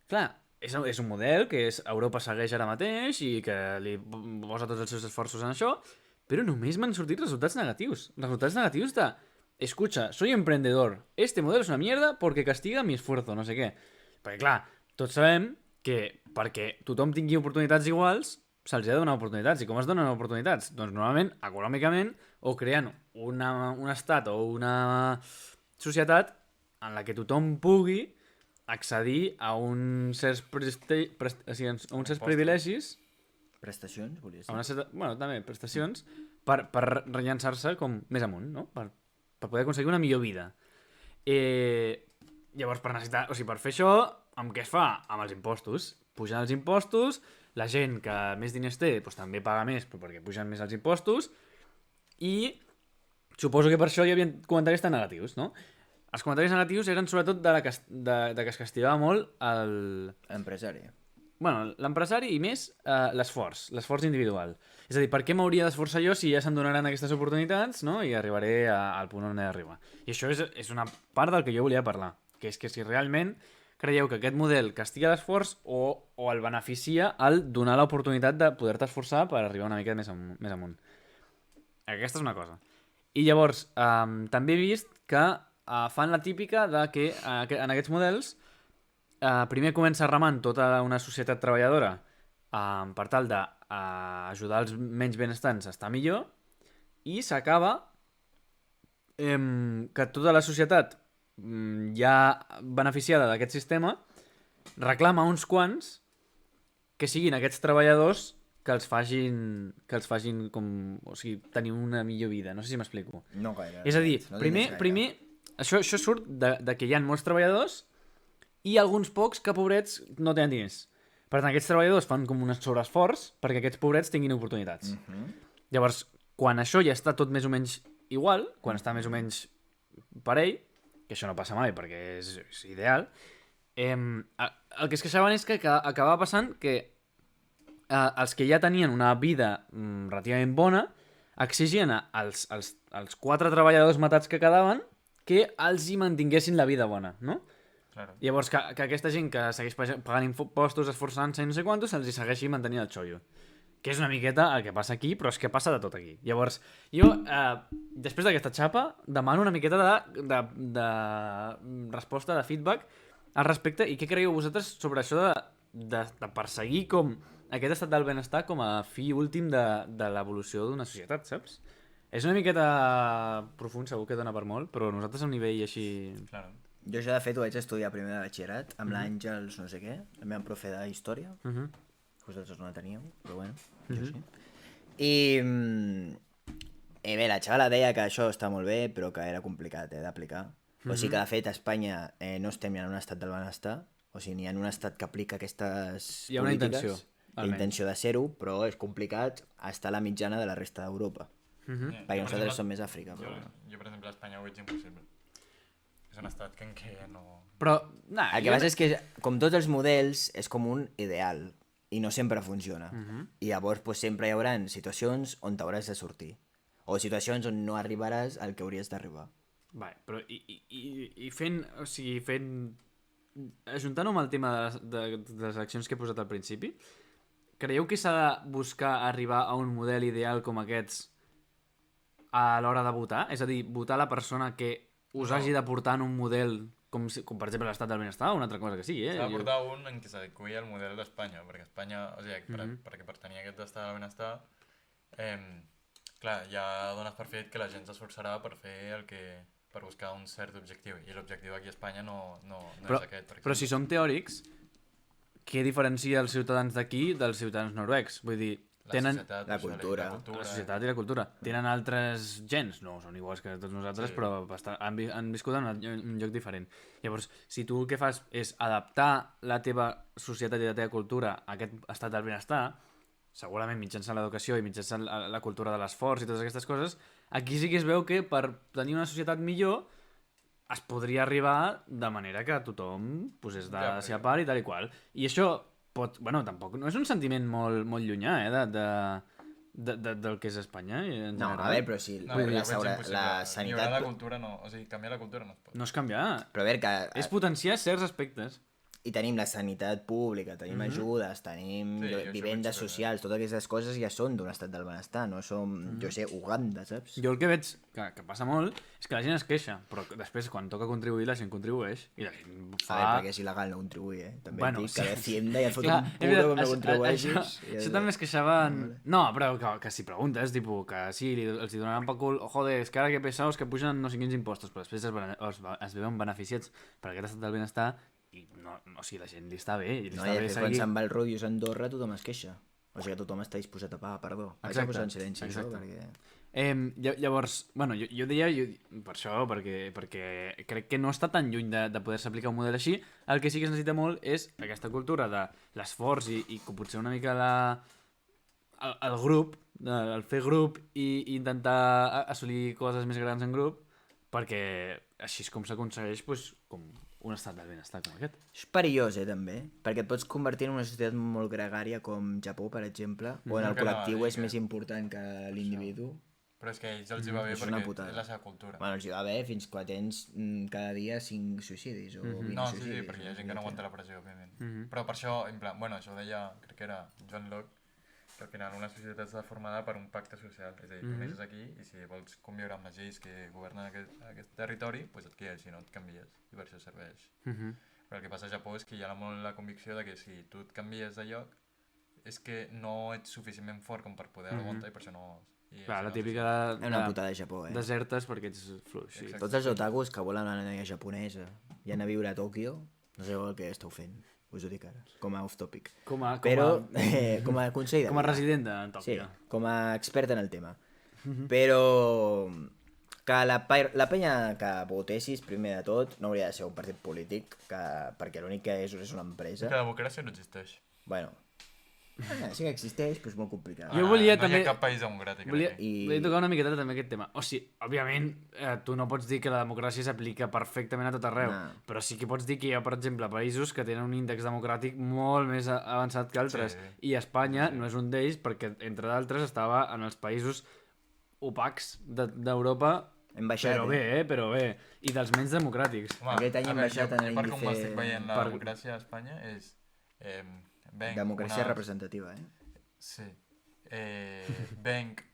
clar, és un model que Europa segueix ara mateix i que li posa tots els seus esforços en això, però només m'han sortit resultats negatius. Resultats negatius de, escucha, soy emprendedor, este modelo es una mierda porque castiga mi esfuerzo, no sé què. Perquè clar, tots sabem que perquè tothom tingui oportunitats iguals, se'ls ha de donar oportunitats. I com es donen oportunitats? Doncs normalment, econòmicament, o creant un estat o una societat en la que tothom pugui accedir a uns certs privilegis, Prestacions, volies a dir? una certa, bueno, també prestacions, per rellançar-se com més amunt, no? Per poder aconseguir una millor vida. Llavors, per fer això, amb què es fa? Amb els impostos. Pugen els impostos, la gent que més diners té doncs, també paga més perquè pugen més els impostos i suposo que per això hi havia comentaris tan negatius, no? Els comentaris negatius eren sobretot de que es castigava molt Empresari. bueno, l'empresari i més l'esforç individual. És a dir, per què m'hauria d'esforçar jo si ja se'm donaran aquestes oportunitats, no? I arribaré al punt on he d'arribar. I això és una part del que jo volia parlar, que és que si realment creieu que aquest model castiga l'esforç o el beneficia al donar l'oportunitat de poder-te esforçar per arribar una mica més amunt. Aquesta és una cosa. I llavors, també he vist que fan la típica de que en aquests models primer comença remant tota una societat treballadora per tal d'ajudar els menys benestants a estar millor i s'acaba que tota la societat ja beneficiada d'aquest sistema reclama uns quants que siguin aquests treballadors que els facin com, o sigui, tenir una millor vida. No sé si m'explico. No gaire. És a dir, no primer això surt de que hi ha molts treballadors i alguns pocs que, pobrets, no tenen diners. Per tant, aquests treballadors fan com un sobreesforç perquè aquests pobrets tinguin oportunitats. Llavors, quan això ja està tot més o menys igual, quan està més o menys parell, que això no passa mai perquè és ideal, el que es queixaven és que acabava passant que els que ja tenien una vida relativament bona exigien als 4 treballadors matats que quedaven que els hi mantinguessin la vida bona, no? Claro. Llavors, que aquesta gent que segueix pagant impostos, esforçant-se i no sé quantos, se'ls hi segueixi mantenint el xollo. Que és una miqueta el que passa aquí, però és que passa de tot aquí. Llavors, jo, després d'aquesta xapa, demano una miqueta de resposta, de feedback al respecte, i què creieu vosaltres sobre això de perseguir com aquest estat del benestar com a fi últim de l'evolució d'una societat, saps? És una miqueta profund, segur que dona per molt, però nosaltres a un nivell així... Claro. Jo ja de fet ho vaig estudiar primer de batxillerat amb l'Àngels no sé què, la meva profe d'història, vosaltres no la teníeu, però bueno, jo sí. I bé, la xavala deia que això està molt bé, però que era complicat d'aplicar. O sigui que de fet a Espanya no estem ni en un estat del benestar, o sigui, ni en un estat que aplica aquestes Hi ha una polítiques. intenció, almenys. Intenció de ser-ho, però és complicat estar a la mitjana de la resta d'Europa. Perquè nosaltres som més Àfrica. Però... Jo, per exemple, a Espanya ho veig impossible. És un estat en què no... Però, El que passa és que, com tots els models, és com un ideal i no sempre funciona. I llavors pues, sempre hi haurà situacions on t'hauràs de sortir. O situacions on no arribaràs al que hauries d'arribar. Vale, però i fent, o sigui, ajuntant-ho amb el tema de les accions que he posat al principi, creieu que s'ha de buscar arribar a un model ideal com aquests a l'hora de votar? És a dir, votar la persona que us hagi de portar en un model com per exemple l'estat del benestar o una altra cosa que sigui, S'ha de portar un en què s'adequi al model d'Espanya, perquè Espanya, o sigui, perquè per tenir aquest estat del benestar, clar, ja dones per fet que la gent s'esforçarà per fer per buscar un cert objectiu, i l'objectiu aquí a Espanya no és aquest. Però si som teòrics, què diferencia els ciutadans d'aquí dels ciutadans noruecs? Vull dir, tenen societat, la això, cultura. la societat i la cultura. Tenen altres gens, no són iguals que tots nosaltres, però han viscut en un lloc diferent. Llavors, si tu el que fas és adaptar la teva societat i la teva cultura a aquest estat del benestar, segurament mitjançant l'educació i mitjançant la cultura de l'esforç i totes aquestes coses, aquí sí que es veu que per tenir una societat millor es podria arribar de manera que tothom posés de Ja, ser a part i tal i qual. I això pot... Bueno, tampoc no és un sentiment molt llunyà, del que és Espanya, en No, general. a veure, però si No, però jo veig la impossible. sanitat... Millorar la cultura no, o sigui, canviar la cultura no es pot. No és canviar, Però a veure, que és potenciar certs aspectes. i tenim la sanitat pública, tenim ajudes, tenim Sí, jo això vivendes veig que- socials, totes aquestes coses ja són d'un estat del benestar, no som, jo sé, Uganda, saps? Jo el que veig que passa molt és que la gent es queixa, però després quan toca contribuir la gent contribueix i la gent A fa... veure, perquè és il·legal no contribuir, Ah. També Bueno, et dic sí. que Hacienda ja et fot Clar, un és puro veritat, com no contribueixis. això també es queixaven... No, però que si preguntes, tipus, que sí, els hi donaran pel cul, joder, és que ara que pesaos que pugen no sé quins impostos, però després es veuen beneficiats per aquest estat del benestar i no, o sigui, la gent li està bé, i li No, està i bé després quan seguir... se'n va el rotllo a Andorra tothom es queixa. O sigui que tothom està disposat a pagar, perdó. Vaig a Exacte, posar en silenci això, exacte. perquè... Llavors, bueno, jo deia per això, perquè crec que no està tan lluny de poder-se aplicar un model així. El que sí que es necessita molt és aquesta cultura de l'esforç i que potser una mica el grup, el fer grup i intentar assolir coses més grans en grup, perquè així és com s'aconsegueix pues, com un estat del benestar com aquest. És perillós, també, perquè et pots convertir en una societat molt gregària com Japó, per exemple, on el que col·lectiu no, és més important que l'individu. Però és que a ells els hi va bé és una perquè putada. és la seva cultura. Bueno, els hi va bé fins que tens cada dia 5 suïcidis o 20 No, sí, suïcidis. perquè hi ha gent que no aguanta la pressió, òbviament. Però per això, en plan, bueno, això ho deia, crec que era John Locke, que al final una societat està formada per un pacte social. És a dir, tu neixes aquí i si vols conviure amb les lleis que governen aquest territori, doncs et quedes, si no et canvies. I per això serveix. Però el que passa a Japó és que hi ha molt la convicció de que si tu et canvies de lloc és que no ets suficientment fort com per poder aguantar i per això no... Clar, la típica És una putada de Japó, desertes perquè ets fluix. Sí. Tots els otakus que volen una noia japonesa i anar a viure a Tòquio, no sabeu el que esteu fent. Us ho dic ara, com a off-topic. Però, com a consell de com a vida. resident de Sí, Tòquio. com a expert en el tema. Però que la penya que votessis, primer de tot, no hauria de ser un partit polític, perquè l'únic que és una empresa. Que la democràcia no existeix. Bueno, sí que existeix, però és molt complicat. Jo volia no també... hi ha cap país democràtic. Volia, aquí. volia tocar una miqueta també aquest tema. O sigui, òbviament, tu no pots dir que la democràcia s'aplica perfectament a tot arreu, No. però sí que pots dir que hi ha, per exemple, països que tenen un índex democràtic molt més avançat que altres. Sí. I Espanya no és un d'ells perquè, entre d'altres, estava en els països opacs d'Europa, Hem baixat, però bé, però bé. I dels menys democràtics. Home, Aquest any a hem veure, baixat en jo per com l'índice estic veient la per- democràcia a Espanya és... democràcia representativa, Sí. Venc...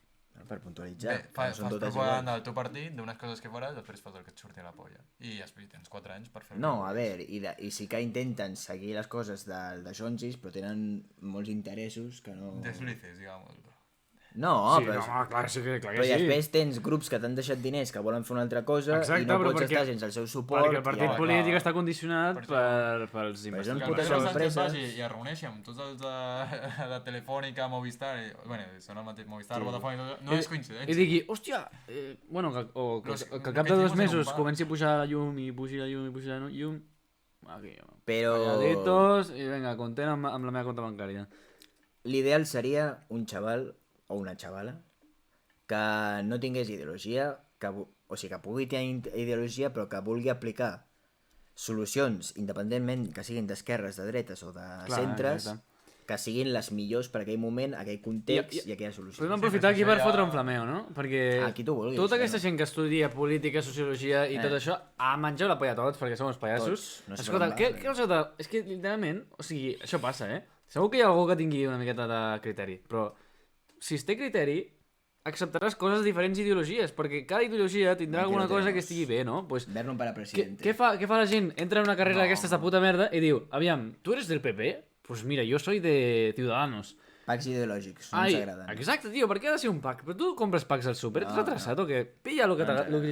Per puntualitzar. Fas no són totes propaganda iguals. del teu partit, d'unes coses que faràs, després fas el que et surti a la polla. I després tens 4 anys per fer... No, a veure, i sí que intenten seguir les coses de Sonsis, però tenen molts interessos que no... Deslices, digamos. No, Sí, però, no, clar que però sí. després tens grups que t'han deixat diners que volen fer una altra cosa Exacte, i no però pots perquè- estar sense el seu suport. Perquè el partit clar, polític clar. està condicionat pels és un investigadors. puta Pedro sorpresa. Sánchez vagi i es reuneixi amb tots els de Telefònica, Movistar, bueno, són el mateix Movistar, Vodafone, i tot, no és coincidència. I digui, hòstia, bueno, que al cap de 2 mesos comenci a pujar la llum i pugi la llum i pugi la llum, aquí, Però calladitos, i vinga, content amb la meva compte bancària. l'ideal seria un xaval o una xavala que no tingués ideologia, o sigui, que pugui tenir ideologia però que vulgui aplicar solucions independentment que siguin d'esquerres, de dretes o de centres, exacte. que siguin les millors per aquell moment, aquell context i aquella solució. Podem aprofitar aquí per això ja- fotre un flameo, no? Perquè Aquí tu vulguis, tota aquesta bueno. gent que estudia política, sociologia i tot això, a menjar la polla a tots, perquè som uns pallassos. Tots, no es Escolta, poden què veure. us heu de... És que, literalment, o sigui, això passa, Segur que hi ha algú que tingui una miqueta de criteri, però si es té criteri, acceptaràs coses de diferents ideologies, perquè cada ideologia tindrà Aquí alguna lo cosa tenemos. que estigui bé, no? Pues, Vernon para presidente. què fa la gent? Entra en una carrera d'aquestes de puta merda i diu, aviam, tu eres del PP? Pues mira, yo soy de Ciudadanos. Packs ideològics, no Ai, ens agraden. exacte, tio, per què ha de ser un pack? Però tu compres packs al súper, ets No, retrasat o què? Pilla lo que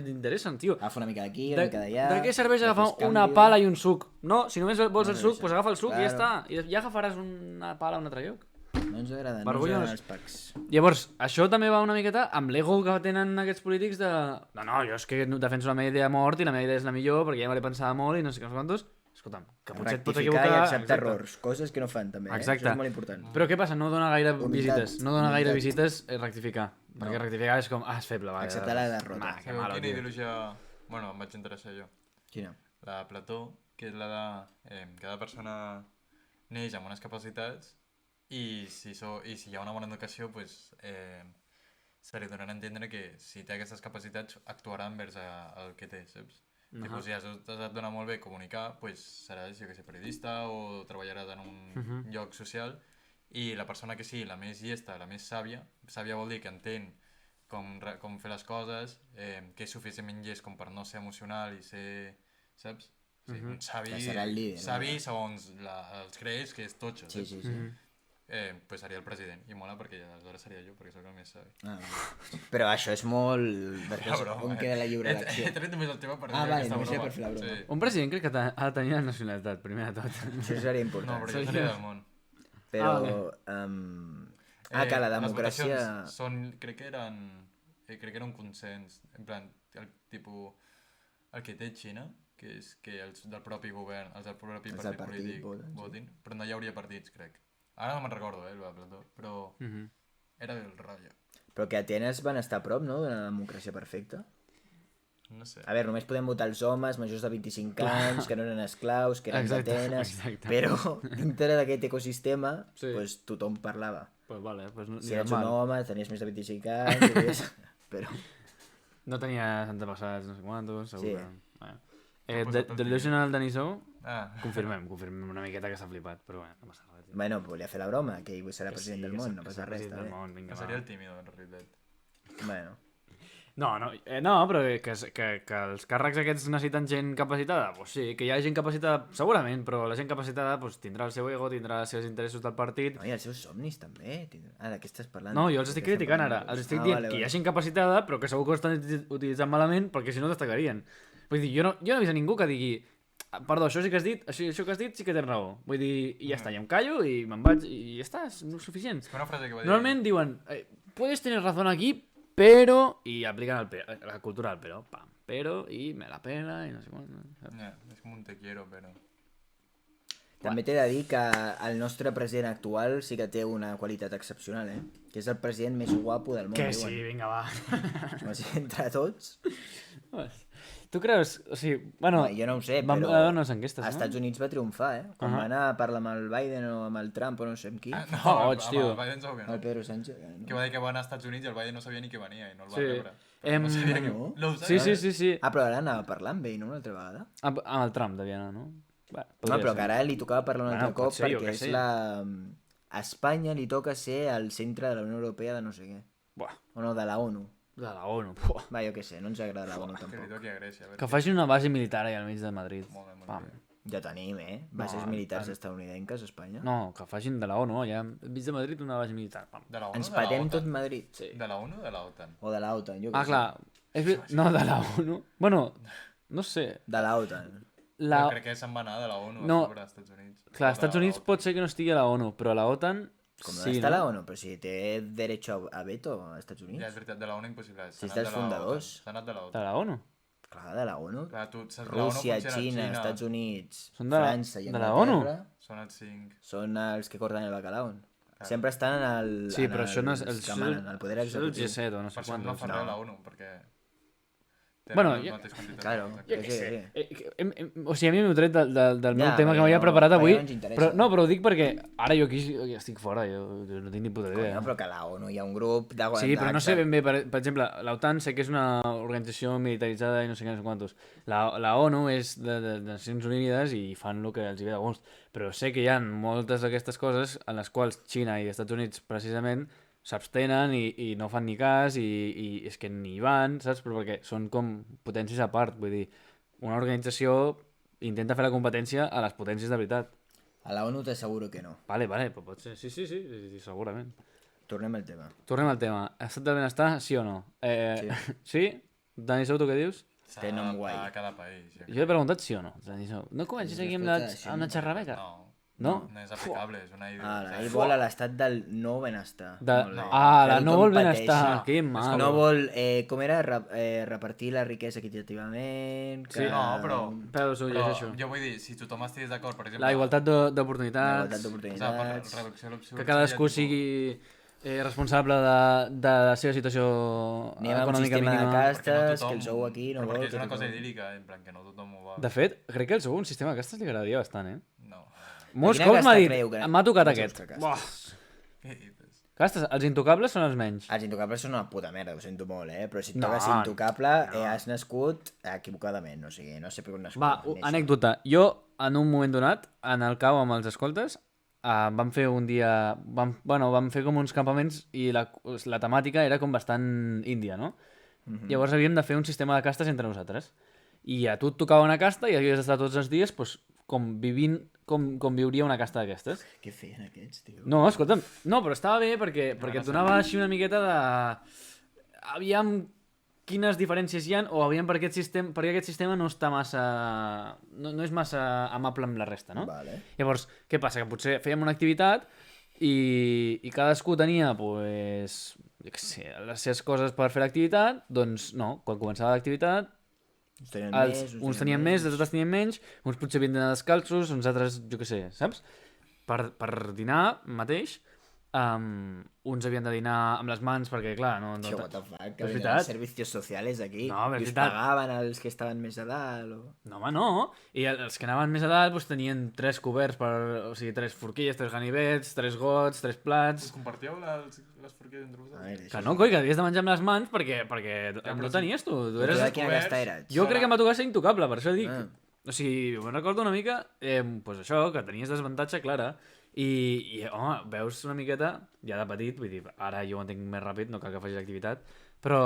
t'interessen, tio. Agafa una mica d'aquí, una mica d'allà... De què serveix agafar després una canvio. pala i un suc? No, si només vols el No, suc, això. pues agafa el suc i ja Claro. està. I ja agafaràs una pala a un altre lloc. No ens agrada, Vergonyós. no ens agraden els packs. Llavors, això també va una miqueta amb l'ego que tenen aquests polítics de... No, jo és que defenso la meva idea de mort i la meva idea és la millor perquè ja me l'he pensada molt i no sé què, no sé quantos. Escolta'm, que potser et pot Rectificar equivocar... i acceptar exacte. errors, coses que no fan també, Exacte. Això és molt important. Però què passa? No dona gaire Humilitat. visites. No dona gaire Humilitat. visites rectificar. Perquè rectificar és com... és feble, va. Acceptar la derrota. Ma, que Sabeu malo, quina tio. ideologia... Bueno, em vaig interessar jo. Quina? La de Plató, que és la de... cada persona neix amb unes capacitats i si hi ha una bona educació, pues, se li donarà a entendre que si té aquestes capacitats actuarà envers el que té, saps? Tipus, si et dona molt bé comunicar, pues seràs, jo que sé, periodista o treballaràs en un lloc social i la persona que sigui la més llesta, la més sàvia vol dir que entén com fer les coses, que és suficientment llest com per no ser emocional i ser, saps? Sí, un savi, Que serà el líder, savi segons els grecs, que és totxo, Sí, saps? sí, sí. Pues seria el president, i mola perquè aleshores seria jo, perquè sóc el més savi. Ah, però això és molt... Després, broma, on queda la lliure He elecció? tret només el tema per Ah, fer vale, aquesta només era broma. per fer la broma. Sí. Un president crec que ha de tenir la nacionalitat, primer de tot. Això seria No, important. però jo seria del món. Però... vale. que la Les democràcia... votacions són, crec que era un consens, en plan, el que té Xina, que és que els del propi govern, els del propi Els del partit partit polític voten, sí. però no hi hauria partits, crec. Ara no me'n recordo, el de Plató, però era el rotllo. Però que a Atenes van estar a prop, no?, d'una democràcia perfecta. No sé. A veure, només podem votar els homes majors de 25 anys, que no eren esclaus, que eren Exacte, d'Atenes, exacte. però dintre d'aquest ecosistema Sí. pues, tothom parlava. Pues vale, pues no, Si ni eres un mal. home, tenies més de 25 anys, podies... però... No tenia antepassats, no sé quantos, segur Sí. que... Bueno. posat el Delusional Denisou, Ah, confirmem una miqueta que s'ha flipat, però bueno, no passa res. tio. Bueno, volia fer la broma, que ell serà Que president sí, del que món, sí, no que passa sí, res, president està del bé. món, vinga, que va. seria el tímido, en realitat. Bueno, No, però que els càrrecs aquests necessiten gent capacitada, pues sí, que hi ha gent capacitada, segurament, però la gent capacitada pues, tindrà el seu ego, tindrà els seus interessos del partit. no, i els seus somnis també. Ah, de què estàs parlant? No, jo els estic Què estem criticant ara, parlant? els estic Ah, dient vale, que hi ha vale. gent capacitada, però que segur que ho estan utilitzant malament, perquè si no destacarien. Vull dir, jo no he vist a ningú que digui perdó, això sí que has dit, això que has dit sí que tens raó. Vull dir, i ja està, ja em callo i me'n vaig i ja està, és suficient. És que una frase que va dir... Normalment diuen, puedes tener razón aquí, pero... I apliquen la cultura del pero. Pam, pero, i me la pena, i no sé quan. Ja, és com un te quiero, però... També t'he de dir que el nostre president actual sí que té una qualitat excepcional, que és el president més guapo del món. Que diuen. sí, vinga, va. O sigui, entre tots... Tu creus? O sigui, bueno... No, jo no ho sé, vam però veure unes enquestes, als Estats Units va triomfar, Quan va anar a parlar amb el Biden o amb el Trump o no sé amb qui. No, Goig, tio. el Biden segur que no. El Pedro Sánchez. Que va dir que va anar als Estats Units i el Biden no sabia ni que venia i no el va Sí. rebre. No sabia que... no? No ho Sí, sabia. sí. Ah, però ara anava a parlar amb ell, no? Una altra vegada. Amb el Trump devia anar, no? Bé, No, podria però ser. que ara li tocava parlar un altre Bueno, pot cop ser, jo perquè què és sé. la... A Espanya li toca ser el centre de la Unió Europea de no sé què. Buah, O no, de la ONU. de la ONU. Buah. Va, jo què sé, no ens agrada la ONU Que li tampoc. toqui a Grècia. A veure Que facin una base militar allà al mig de Madrid. Molt bé, molt Pam. bé. Ja tenim, Bases No, militars estadounidenques a Espanya. No, que facin de la ONU, allà al mig de Madrid una base militar. Pam. De la ONU Ens o de la patem tot OTAN? Madrid. Sí. De la ONU o de la OTAN? O de la OTAN, jo què Ah, sé. clar. No, de la ONU. Bueno, no sé. De la OTAN. La... Però crec que se'n va anar de la ONU No. a sobre als Estats Units. Clar, O als Estats de la Units OTAN. pot ser que no estigui a la ONU, però a la OTAN Com no sí, està no? la ONU? Però si té derecho a veto als Estats Ja, Units. és veritat, de la ONU impossible. Si és dels fundadors. S'ha anat de la De OTAN. la ONU? Clar, de la ONU. Clar, tu, saps, la ONU Rússia, funciona, Xina, Estats Units, Són de- França i de la Anglaterra Són els 5. són els que corren el bacalao. Sempre estan en el... Sí, en però això no és... els que manen, el poder això és el executiu. G7 o no sé Per això no quantos. fa res la ONU, perquè... Bueno, tenen jo- les mateixes quantitats Claro. de vots. Jo què sé. O sigui, a mi m'ho tret del meu Ja, tema que perquè m'havia no- preparat perquè avui. no ens interessa. Però, no, però ho dic perquè ara jo aquí estic fora, jo no tinc ni puta idea. No, però que a la ONU hi ha un grup de... Sí, però no sé ben bé, per exemple, l'OTAN sé que és una organització militaritzada i no sé què, no sé quantos. La ONU és de Nacions Unides i fan el que els hi ve de gust, però sé que hi ha moltes d'aquestes coses en les quals Xina i Estats Units precisament s'abstenen i no fan ni cas i és que ni hi van, saps? Però perquè són com potències a part, vull dir, una organització intenta fer la competència a les potències de veritat. A la ONU t'asseguro que no. Vale, però pot ser, sí, segurament. Tornem al tema. Tornem al tema. Estat del benestar, sí o no? Sí? Dani Sou, tu què dius? S'ha Té nom d'adaptar guai. a cada país. Jo Jo he preguntat sí o no. Dani Sou. No comencis aquí amb Resposta, sí, una no. xerrameca? No. No? No és aplicable, és una idea. Ell vol a l'estat del no benestar. Molt bé. La Que no tothom vol pateixi. benestar, que mal. No vol, com era, repartir la riquesa equitativament... Que... Sí. No, però Peus, ho llegeixo. jo vull dir, si tothom estigués d'acord, per exemple... La igualtat La d'oportunitats, igualtat d'oportunitats... reducció de l'opció que cadascú sigui responsable de la seva situació Anem a un econòmica sistema de mínima. castes, que el sou aquí no vol... Perquè és que una cosa tothom- idíl·lica, en plan, que no tothom ho va... De fet, crec que el seu un sistema de castes li agradaria bastant, No. Molts Quina cops casta m'ha dit, creu que- m'ha tocat que aquest. busca castes? Buah. Què dius? Castes, els intocables són els menys. Els intocables són una puta merda, ho sento molt, però si et No, toca ser intocable, has nascut equivocadament, o sigui, no sé per on nascut. Va, anècdota. Jo, en un moment donat, en el cau amb els escoltes, vam fer un dia... Vam fer com uns campaments i la temàtica era com bastant índia, no? Llavors havíem de fer un sistema de castes entre nosaltres. I a tu et tocava una casta i havies d'estar tots els dies doncs, com vivint com viuria una casta d'aquestes. Què feien aquests, tio? No, escolta'm, no, però estava bé perquè et donava així una miqueta de... Aviam quines diferències hi ha o aviam per què aquest sistema no està massa... No és massa amable amb la resta, no? Vale. Llavors, què passa? Que potser fèiem una activitat i cadascú tenia, pues, jo què sé, les seves coses per fer l'activitat, doncs no, quan començava l'activitat uns tenien més, els altres tenien menys, uns potser havien d'anar descalços, uns altres, jo què sé, saps? Per dinar mateix, uns havien de dinar amb les mans perquè, clar, no... Tio, what the fuck, que és venien veritat. servicios sociales aquí. No, és I us veritat. pagaven els que estaven més a dalt, o... No, home, no. I els que anaven més a dalt doncs, tenien 3 coberts, o sigui, 3 forquilles, 3 ganivets, 3 gots, 3 plats... Us compartíeu les forquilles entre vosaltres? Que no, coi, que havies de menjar amb les mans perquè no tenies tu. Tu eres... De quina casta eres? Jo crec que m'ha tocat ser intocable, per això dic. Ah. O sigui, me'n recordo una mica, pues això, que tenies desavantatge clara. I, home, veus una miqueta, ja de petit, vull dir, ara jo ho entenc més ràpid, no cal que facis activitat, però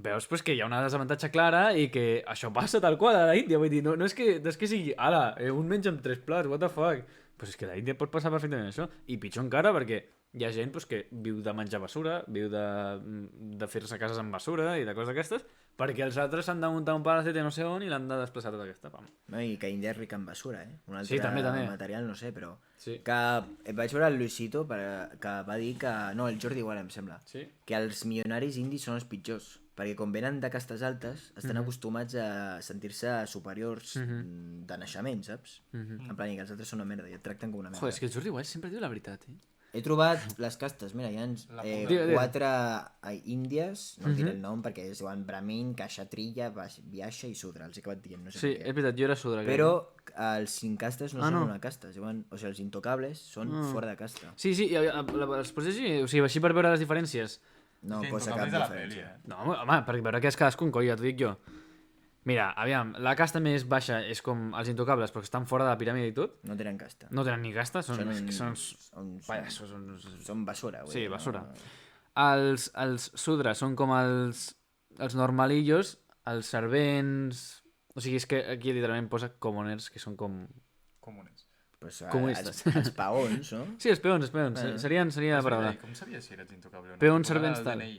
veus pues, que hi ha una desavantatge clara i que això passa tal qual a la Índia, vull dir, no és que sigui, ala, un menja amb 3 plats, what the fuck? Pues és que a la Índia pot passar perfectament això, i pitjor encara perquè hi ha gent pues, que viu de menjar basura, viu de fer-se cases amb basura i de coses d'aquestes, perquè els altres s'han de muntar un palacete no sé on i l'han de desplaçar tota aquesta, pam. No, i que Índia és rica en basura, Un altre Sí, també. material, no sé, però... Sí. Que vaig veure el Luisito que va dir que... No, el Jordi igual, em sembla. Sí? Que els milionaris indis són els pitjors. Perquè com venen de castes altes, estan acostumats a sentir-se superiors de naixement, saps? En plan, i que els altres són una merda i et tracten com una merda. Joder, és que el Jordi Wild sempre diu la veritat, He trobat les castes, mira, hi ha Digue. 4 índies, no em diré el nom perquè es diuen Brahmin, Kshatriya, Vyashya i Sudra, els he acabat dient, no sé Sí, per és què. veritat, jo era sudra. Però els 5 castes no són no. una casta, es diuen, o sigui, els intocables són fora de casta. Sí, els pots llegir? O sigui, així per veure les diferències. No Que posa cap Intocables de la peli, diferència. No, home, per veure què és cadascun, coi, ja t'ho dic jo. Mira, aviam, la casta més baixa és com els intocables, perquè estan fora de la piràmide i tot. No tenen casta. No tenen ni casta, són uns- pallassos. Són basura, vull Sí, dir, basura. No... Els sudras són com els normalillos, els servents... O sigui, és que aquí literalment posa commoners, que són com... Comunes. Pues, Comunistes. els paons, no? Sí, els peons. Seria la paraula. Com sabies si eres intocable o no? Peons T'ho posa servents al tal. DNI.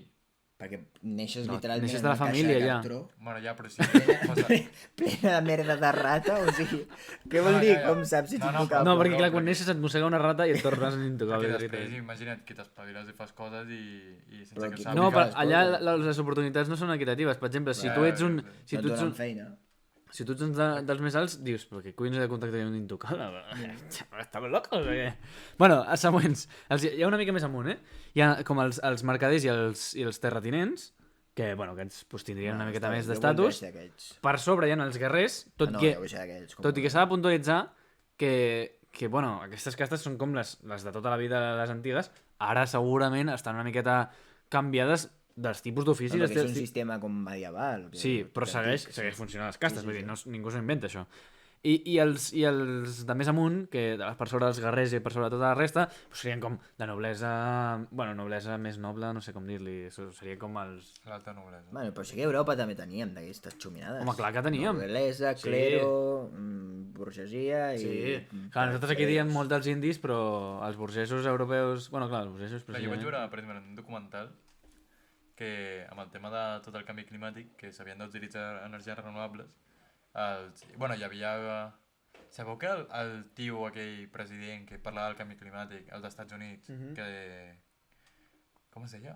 Perquè neixes No, literalment neixes en de la una caixa família, de ja. cartró Bueno, ja, però sí. Posa... plena de merda de rata, o sigui... Què vol dir? ja. Com saps si ets No, no, intocable? No, perquè clar, però- quan neixes et mossega una rata i et tornes en intocable. Que és després, veritat. imagina't que t'espaviles i fas coses i sense Però que ho qui- sàpigues. No, però les allà coses. les oportunitats no són equitatives. Per exemple, si tu ets un... Si No tu et ets donen un... feina. Si tu ets un dels més alts, dius, però què collons he de contactar amb un intocable? Estàvem locos o què? Bueno, els següents. Hi ha una mica més amunt, Hi ha com els mercaders i els terratinents, que, bueno, que ens pues, tindrien una miqueta més d'estatus. Per sobre hi ha els guerrers, tot i que s'ha de puntualitzar que, bueno, aquestes castes són com les de tota la vida, les antigues, ara segurament estan una miqueta canviades dels tipus d'oficis. No, perquè és un sistema com medieval. Sí, però segueix funcionant les castes, vull dir, ningú s'ho inventa, això. I els de més amunt, que per sobre dels guerrers i per sobre tota la resta, doncs serien com de noblesa... Bueno, noblesa més noble, no sé com dir-li. Serien com els... L'alta noblesa. Bueno, però sí que a Europa també teníem d'aquestes xuminades. Home, clar que teníem. Noblesa, clero, burgesia i... Sí, clar, nosaltres aquí diem molt dels indis, però els burgesos europeus... Bueno, clar, els burgesos... Jo vaig veure, per exemple, un documental que amb el tema de tot el canvi climàtic, que s'havien d'utilitzar energies renovables, bueno, hi havia Sabeu que el tio aquell president que parlava del canvi climàtic, el dels Estats Units, que... Com es deia?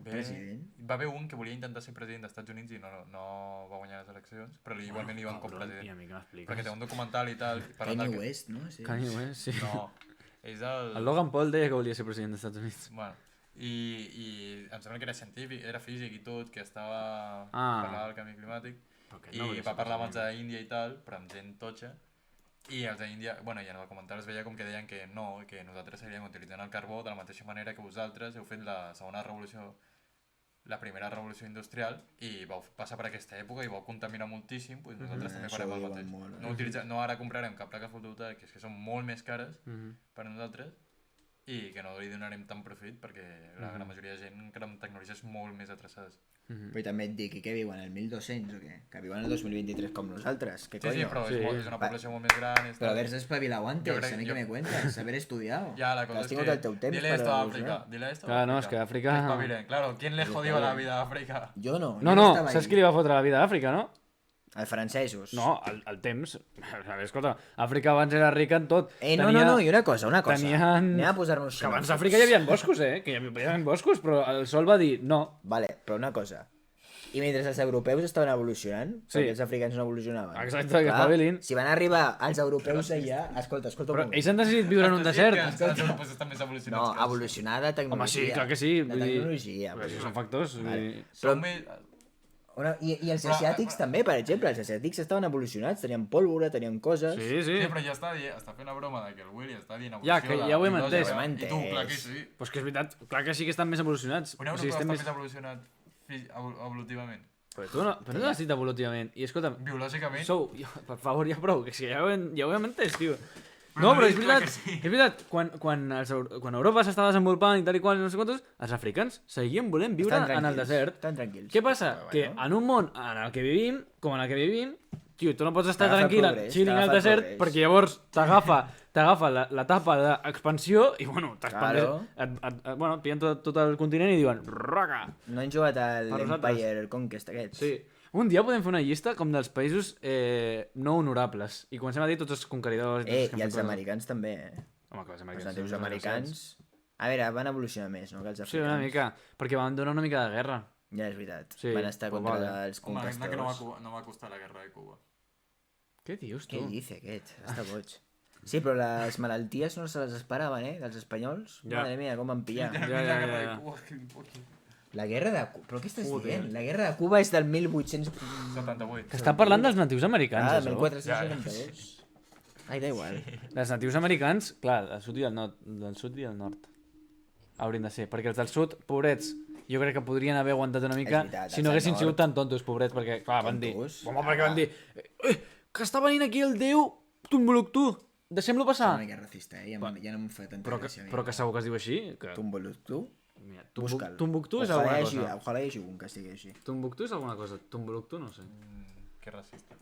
President? Va haver un que volia intentar ser president dels Estats Units i no va guanyar les eleccions, però igualment li van com president. I a mi que m'expliques. Perquè té un documental i tal... Kanye West, no? Sí. Kanye West, sí. No, és el... El Logan Paul deia que volia ser president dels Estats Units. Bueno, i em sembla que era científic, era físic i tot, que estava parlant del canvi climàtic, i va parlar amb els d'Índia i tal, però amb gent totxa, i els d'Índia, bueno, i en el documental es veia com que deien que no, que nosaltres seguiríem utilitzant el carbó de la mateixa manera que vosaltres heu fet la segona revolució, la primera revolució industrial, i vau passar per aquesta època i vau contaminar moltíssim, doncs nosaltres també farem el mateix. No ara comprarem cap placa fotovoltaica, que són molt més cares per a nosaltres, i que no li donarem tant profit perquè la gran majoria de gent encara amb tecnologies molt més atrasades. Però també et dic, i què viuen, el 1200 o què? Que viuen el 2023 com nosaltres, què Sí, coño? però és una població molt més gran. Pero haberse espabilado antes, a mí que me cuentas, haber estudiado. Ya, la cosa has es tenido que... el teu temps Dile para esto a evolucionar. África, dile esto a Claro, África. no, es que África... Espabilen. Claro, ¿quién le jodió la vida a África? Jo no. No, jo no, estava saps ahí. qui li va fotre la vida a Àfrica, no? Els francesos. No, el temps. A veure, escolta, Àfrica abans era rica en tot. No, i una cosa. Tenien... Anem a posar-nos Que abans a Àfrica hi havia boscos, que hi havia boscos, però el sol va dir no. Vale, però una cosa. I mentre els europeus estaven evolucionant, Sí. perquè els africans no evolucionaven. Exacte, que Clar, espavilin. si van arribar els europeus allà... Escolta un Però moment. ells han decidit viure en un desert. Els europeus estan més evolucionats. No, que els- evolucionar de tecnologia. Home, sí, clar que sí. De Vull dir... tecnologia. Però això són factors. vull Vale. dir- Som més... I els Però- asiàtics també, per exemple. Els asiàtics estaven evolucionats, tenien pólvora, tenien coses... Sí, sí. Sí, però ja està fent la broma de que el Willy està dient Ja, que ja ho hem entès. I tu, clar que sí. Però és que és veritat, clar que sí que estan més evolucionats. Un europeu està més evolucionat evolutivament. Però tu no has dit evolutivament. I escolta'm, Biològicament. per favor, ja prou, que és que ja ho hem entès, tio. Però No, no però he és dit clar veritat, que sí. és veritat, quan Europa s'estava desenvolupant i tal i qual, no sé quantos, els africans seguien volent viure Estan en el tranquils, desert. estan tranquils. Què passa? Però, Que bueno. en un món en el que vivim, com en el que vivim, tio, tu no pots estar T'agafa tranquil progrés, chilling al t'agafa desert progrés. perquè llavors t'agafa l'etapa d'expansió i, bueno, Claro. bueno, pillen tot el continent i diuen raga. No han jugat a Per nosaltres. l'Empire Conquest aquest? Sí. Un dia podem fer una llista com dels països no honorables i comencem a dir tots els conqueridors. tots que han I els fet coses. americans també, eh? Home, que els Els americans. natius són americans... A veure, van evolucionar més, no?, que els Sí, africans. una mica, perquè van donar una mica de guerra. Ja és veritat. Sí, Van estar pues contra vale. els Home, conquestadors. que no va costar la guerra de Cuba. Què dius, tu? Què dice aquest? Està boig. Sí, però les malalties no se les esperaven, dels espanyols. Ja. Madre mía, com van pillar. Ja. La guerra de Cuba, La guerra de Cuba... Però què estàs Joder. dient? La guerra de Cuba és del 1800... 78. Que està parlant dels natius americans, Ah, això. 1492. Ai, da igual. Els natius americans, clar, del sud i del nord. Haurien de ser, perquè els del sud, pobrets, jo crec que podrien haver aguantat una mica És veritat, si els no del haguessin nord. sigut tan tontos, pobrets, perquè, clar, van dir... Tontos? Home, perquè van dir... Que està venint aquí el déu Tumbuktu, deixem-lo És passar. una mica racista, ja no em fa tanta Però gràcia. però que segur que es diu així. Que... Tumbuktu? Mira, Busca'l. Tumbuktu és Ojalà alguna hi hagi- cosa. Ojalà hi hagi un que estigui així. Tumbuktu és alguna cosa. Tumbuktu no sé. Que racista.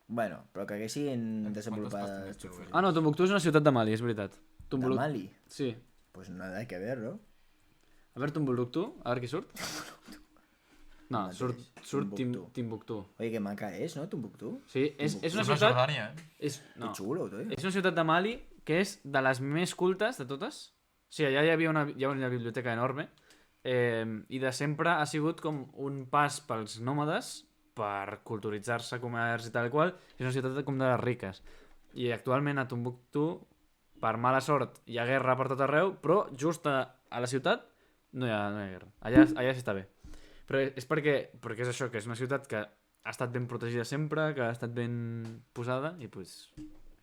Bueno, però que haguessin desenvolupat... pàgines té, güey? Ah, no, Tumbuktu és una ciutat de Mali, és veritat. De Mali? Sí. Pues nada que ver, ¿no? A veure Tumbuktu, a veure qui surt. No, El surt mateix, Timbuktu. Oye, que maca és, no, Tumbuktu? Sí, és una És una ciutat... Jordània, És, no, Que xulo, tu, és una ciutat de Mali que és de les més cultes de totes. Sí, allà hi havia una biblioteca enorme i de sempre ha sigut com un pas pels nòmades per culturitzar-se, comerç i tal i qual. És una ciutat com de les riques. I actualment a Timbuktu, per mala sort, hi ha guerra per tot arreu, però just a la ciutat no hi ha guerra. Allà sí està bé. Però és perquè és això, que és una ciutat que ha estat ben protegida sempre, que ha estat ben posada i pues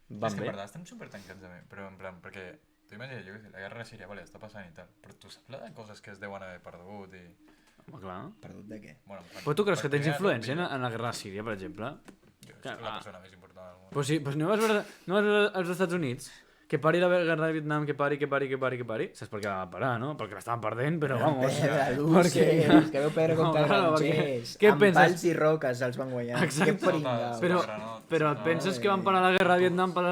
van És que bé. en veritat estem super tancats també, però en plan, perquè tu imagina't, jo què sé, la guerra de Síria, vale, està passant i tal, però tu saps la de coses que es deuen haver perdut i... Home, clar. Perdut de què? Bueno, Però tu creus que tens perquè influència en la guerra de Síria, per exemple? Jo soc la persona més important del món. Pues sí, pues no vas veure els Estats Units, que pari la guerra de Vietnam, que pari. Saps per què la va parar, no? Perquè l'estaven perdent, però vamos. Luces, que veu perdre contra Grangers. Què amb penses? pals i roques els van guanyar. Exacte. Que pringaus. Però et penses que van parar la guerra de Vietnam per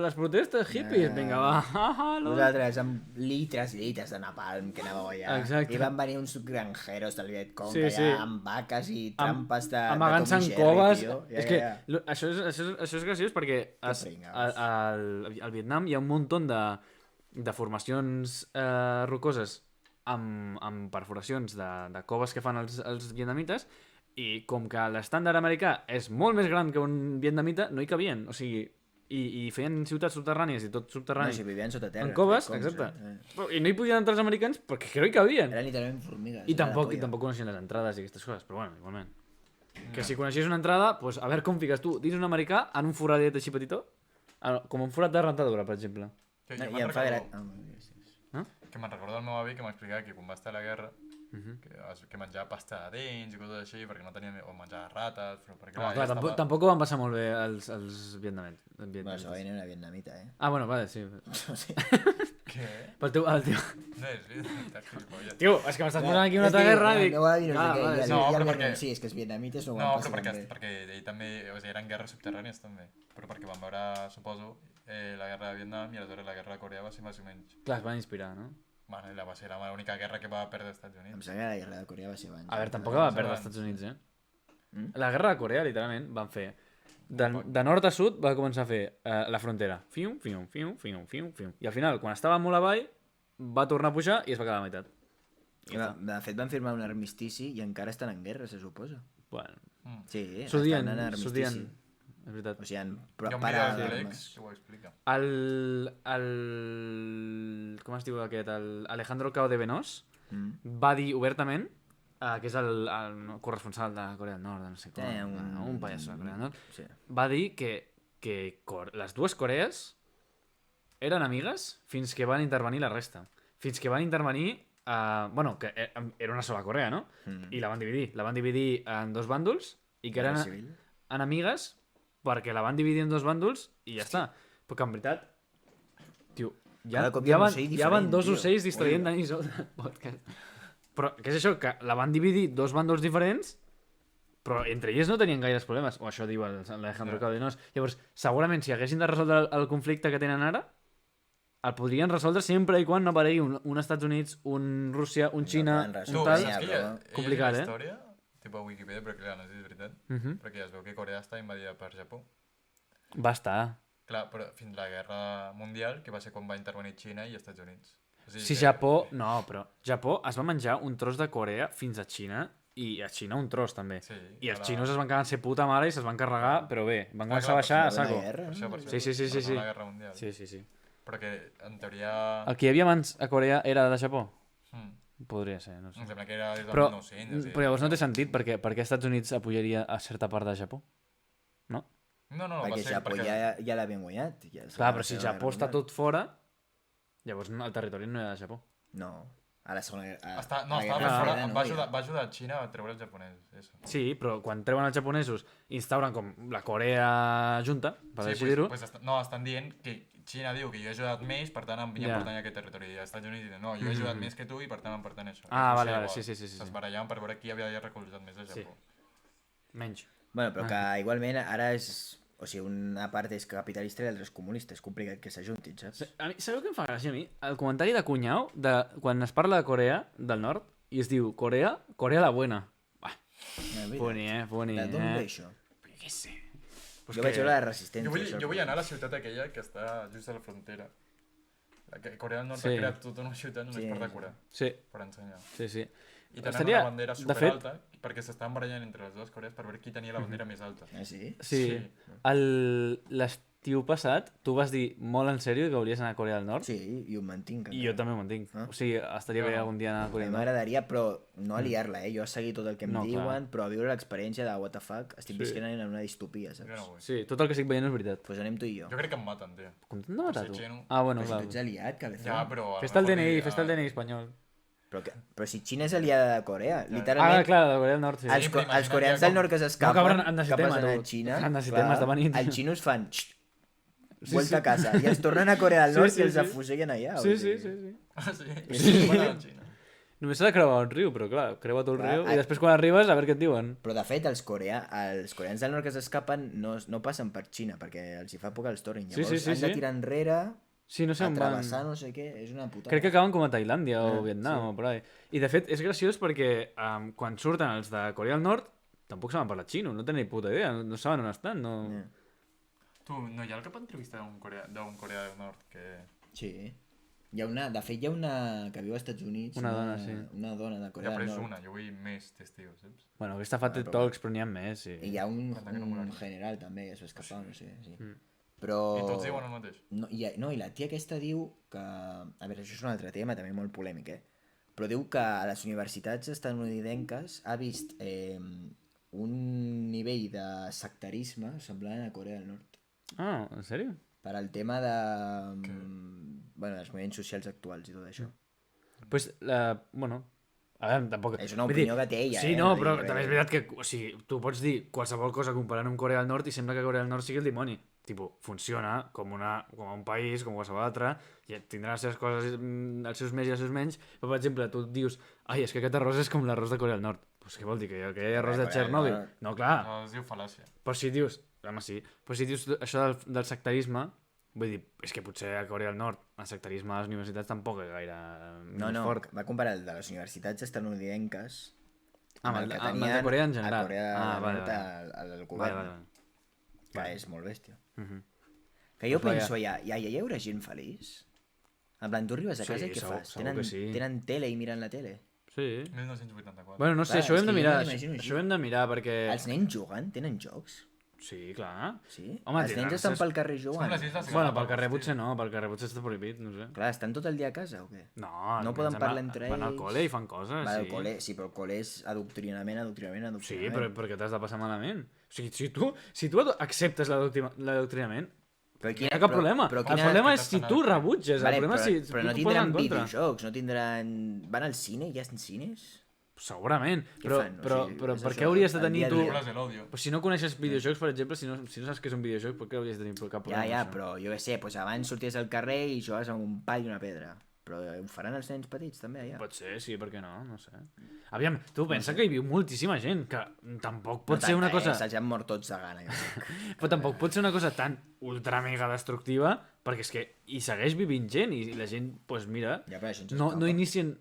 les protestes hippies? Vinga, va. Nosaltres amb litres i litres de napalm que anàveu allà. Exacte. I van venir uns granjeros del Vietcong Sí, allà sí. amb vaques i trampes de Amagant-se en Tom i Jerry, coves. tio. És que això és graciós perquè pringaus. al Vietnam hi ha un munt de formacions rocoses amb perforacions de coves que fan els vietnamites, i com que l'estàndard americà és molt més gran que un vietnamita, no hi cabien. O sigui, i feien ciutats subterrànies i tot No, subterrani. si vivien sota terra. En coves, Vietcongs, exacte. I no hi podien entrar els americans perquè no hi cabien. Eren literalment formigues. I era la tampoc polla. coneixien les entrades i aquestes coses, però bueno, igualment. Que si coneixies una entrada, pues, a veure com fiques tu dins un americà en un foradet així petitó, com un forat de rentadora, per exemple. Que No, jo I em fa grat... No? Que me'n recordo del meu avi que m'explicava que quan va estar a la guerra que menjava pasta de dents i coses així perquè no tenia... o menjava rates, però perquè Home, clar, ja estava... tampoc ho van passar molt bé els vietnamites. Bueno, Sabine era vietnamita, eh? Ah, bueno, vale, sí. Sí. Què? Pel teu... El teu... No és veritat, gilipolles. Tio, és que m'estàs posant aquí una altra guerra i El dic... meu avi no Ah, sé què, vale, i sí. No, el però Vietnam perquè- sí, és que els vietnamites no ho No, van però passar perquè ell també... O sigui, eren guerres subterrànies també. Però perquè van veure, suposo, la guerra de Vietnam i aleshores la guerra de Corea va ser més o menys... Clar, es van inspirar, no? Bueno, i va ser l'única guerra que va perdre els Estats Em Units. sembla que la guerra de Corea va ser abans. A veure, tampoc la va perdre els Estats Units, eh? La guerra de Corea, literalment, van fer... De nord a sud va començar a fer la frontera. Fium. I al final, quan estava molt avall, va tornar a pujar i es va quedar a la meitat. De fet, van firmar un armistici i encara estan en guerra, se suposa. Bueno, Sí, s'ho dient, estan en armistici. és veritat. O sigui, han Hi ha un vídeo parat de armes. Plex que ho explica. Com es diu aquest? Alejandro Cao de Venós va dir obertament, que és el corresponsal de Corea del Nord, no sé com, un pallasso de Corea del Nord, Sí. va dir que les dues Corees eren amigues fins que van intervenir la resta. Fins que van intervenir... bueno, que era una sola Corea, no? I la van dividir. La van dividir en dos bàndols i que eren Guerra civil. enemigues perquè la van dividir en dos bàndols i ja està. Però que en veritat, tio, Cada cop hi ha un ocell ja van diferent, dos tio. ocells distraient Dani Sou del podcast. Però què és això? Que la van dividir dos bàndols diferents, però entre ells no tenien gaires problemes. O això diu l'Alejandro Caldenos. Llavors, segurament, si haguessin de resoldre el conflicte que tenen ara, el podrien resoldre sempre i quan no aparegui un Estats Units, un Rússia, un Xina, poden resoldre. un Tu, tal... saps que Complicat, la eh? història, tipus a Wikipedia, però clar, no sé si és veritat, perquè es veu que Corea està invadida per Japó. Va estar. Clar, però fins la guerra mundial, que va ser quan va intervenir Xina i Estats Units. O sigui, Si que- Japó... No, però Japó es va menjar un tros de Corea fins a Xina i a Xina un tros, també. Sí, I els a la- xinos es van quedar en ser puta mare i se'ls van carregar, però bé, van començar a clar, baixar a Per una saco. guerra, Per això, per això. Sí, sí, sí, sí, per sí. La guerra mundial. Sí, sí, sí. Però que, en teoria... El que hi havia abans a Corea era de Japó? Mm, Podria ser, no sé. em sembla que era des del Però, 1900. Sí. però llavors no té sentit perquè Estats Units apoyaria a certa part de Japó? No? No, perquè va ser Japó perquè... ja l'havien guanyat. Ja Clar, però si Japó està tot fora, llavors el territori no era de Japó. No, a la segona guerra... No, a la estava Guerra per fora, Freda no va hi ha. ajudar a Xina a treure els japonesos. Eso. Sí, però quan treuen els japonesos instauren com la Corea junta, per així dir-ho. No, estan dient que Xina diu que jo he ajudat més, per tant em vinc Ja. a portar a aquest territori. I els Estats Units diuen, no, jo he ajudat més que tu i per tant em porten això. Ah, I vale, Rússia vale, igual. sí, sí, sí. Es barallaven per veure qui havia recolzat més a Japó. Menys. Bueno, però que igualment ara és... O sigui, una part és capitalista i l'altra és comunista. És complicat que s'ajuntin, saps? A mi, sabeu què em fa gràcia a mi? El comentari de Cunyau, quan es parla de Corea del Nord, i es diu Corea la buena. Bah, funny, funny, D'on ve això? Però què sé. Jo vaig veure la resistència. Jo vull anar a la ciutat aquella que està just a la frontera. La que Corea del Nord Sí. ha creat tota una ciutat només Sí, per sí. decorar, Sí, per ensenyar. sí, sí. I tenen Estaria- una bandera de superalta perquè s'estan barallant entre les dues Corees per veure qui tenia la bandera més alta. Ah, sí? Sí. L'estiu passat, tu vas dir molt en sèrio que volies anar a Corea del Nord? Sí, i ho mantinc. I jo també ho mantinc. O sigui, estaria bé algun dia anar a A Corea mi del Nord. m'agradaria, però no aliar-la, Jo a seguir tot el que em No, clar. diuen, però a viure l'experiència de what the fuck. Estic visquent en una distopia, saps? Jo no vull. Sí, tot el que estic veient és veritat. Pues anem tu i jo. Jo crec que em maten, tio. Com t'han de matar, Sí, tu? Xeno. Ah, bueno, Però si clar. tu ets aliat, cabezón. Ja, però... Fes-te el DNI, fes-te el DNI espanyol. Però si Xina és aliada de Corea, literalment... Ah, clar, de Corea del Nord, sí. Els, Sí, però els imagina't coreans que del com- nord que s'escapen, No, cabrón, han de ser que tema, passen a tu. Xina, Han de ser clar, tema esdevenint. els xinos fan... "Xt", vuelta a casa. I els tornen a Corea del Nord i els sí. afusellen allà. Sí, sí, sí, sí. Ah, sí? Sí. Bueno, a Xina. Només s'ha de creuar un riu, però clar, creua tot el Clar, riu i després quan arribes a veure què et diuen. Però de fet, els coreans del nord que s'escapen no passen per Xina, perquè els hi fa por que els tornin. Sí, Llavors sí, han de sí. tirar enrere, Sí, no sé on van. travessar no sé què, és una putada. Crec que acaben com a Tailàndia o Ah, Vietnam o por ahí. I de fet és graciós perquè quan surten els de Corea del Nord tampoc saben parlar xino, no tenen ni puta idea, no saben on estan, no... Yeah. Tu, no hi ha el cap entrevista d'un Corea del Nord que... Sí. De fet, hi ha una que viu als Estats Units. Una dona, sí. Una dona de Ja Corea del pres Nord. una, jo vull més testigos, saps? Bueno, aquesta fa TED però- Talks, però n'hi ha més, sí. I hi ha un Anda que no molaria. general també que es va escapar, no sé. Sí. Mm. Però... I tots diuen el mateix. I la tia aquesta diu que... A veure, això és un altre tema també molt polèmic, però diu que a les universitats estatunidenques ha vist un nivell de sectarisme semblant a Corea del Nord. Ah, en sèrio? Per al tema de... Bueno, dels moviments socials actuals i tot això. Pues, bueno, a veure, tampoc... És una vull dir, opinió que té ella, Sí, eh? no, No però dic res. també és veritat que, o sigui, tu pots dir qualsevol cosa comparant amb Corea del Nord i sembla que Corea del Nord sigui el dimoni. Tipo, funciona com un país, com qualsevol altre, i tindrà les seves coses, els seus més i els seus menys, però, per exemple, tu dius, ai, és que aquest arròs és com l'arròs de Corea del Nord. Pues què vol dir? Que hi ha arròs de Corea del Txernòbil? Nord. No, clar. No, es diu fal·làcia. Però si dius, home, sí, però si dius això del sectarisme, vull dir, és que potser a Corea del Nord el sectarisme a les universitats tampoc és gaire No, més no, fort. va comparar el de les universitats estatunidenques Amb el de Corea en general. a Corea Ah, del vale, Nord vale. al Vale, govern, vale, vale. que és molt bèstia. Mhm. Que jo Pues vaya. penso, hi haurà gent feliç? En plan, tu arribes a Sí, casa i què segur- fas? segur que sí. Tenen tele i miren la tele? Sí. 1984. Bueno, no sé, Clar, això ho és hem de que jo mirar. m'imagino així. Això ho hem de mirar perquè... Els nens juguen? Tenen jocs? Sí, clar. Sí? Home, Els nens tenen estan accés- pel carrer És com jugant? les Illes Bueno, pel Galápagos, carrer tio. potser no, pel carrer potser està prohibit, no sé. Clar, estan tot el dia a casa o què? No, No els poden nens parlar entre van al ells. col·le i fan coses, Va, sí. el col·le, sí, però el col·le és adoctrinament. Sí, però per què t'has de passar malament? O sigui, si tu acceptes l'adoctrinament, Però no hi ha cap problema. Però El quina... problema és que si t'has tu anat- rebutges. Vale, El problema és si però tu no t'ho poses tindran en contra. videojocs, no tindran... Van al cine? Hi ha cines? Segurament, Què però, fan? O però, sigui, però és per això, què hauries de el tenir dia a tu... dia. Pel·lícules de l'odio. Però si no coneixes videojocs, per exemple, si no saps què és un videojoc, per què hauries de tenir cap Ja, problema amb això? però jo què sé, doncs abans sorties al carrer i jugaves amb un pal i una pedra. Però ho faran els nens petits també allà. Pot ser, sí, per què no? No sé. Aviam, tu pensa que hi viu moltíssima gent, que tampoc pot ser una cosa... Se'ls han mort tots de gana. Jo crec. Però tampoc pot ser una cosa tan ultra mega destructiva, perquè és que hi segueix vivint gent i la gent, doncs pues mira, Ja, però això ens no escapa. inicien...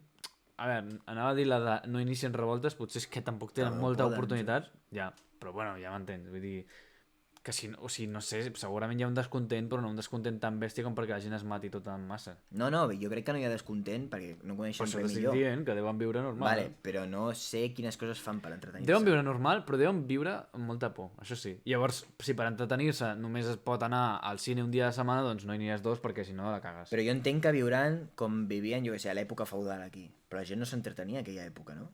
A veure, anava a dir la de no inicien revoltes, potser és que tampoc tenen No, no molta poden, oportunitat. Ja, però bueno, ja m'entens. Vull dir, que si, o sigui, no sé, segurament hi ha un descontent, però no un descontent tan bèstia com perquè la gent es mati tota en massa. No, jo crec que no hi ha descontent perquè no Per coneixen això res t'estic millor. dient que deuen viure normal. Vale, però no sé quines coses fan per entretenir-se. Deuen viure normal, però deuen viure amb molta por, això sí. Llavors, si per entretenir-se només es pot anar al cine un dia a la setmana, doncs no hi aniràs dos perquè si no la cagues. Però jo entenc que viuran com vivien, jo què sé, a l'època feudal aquí. Però la gent no s'entretenia a aquella època, no?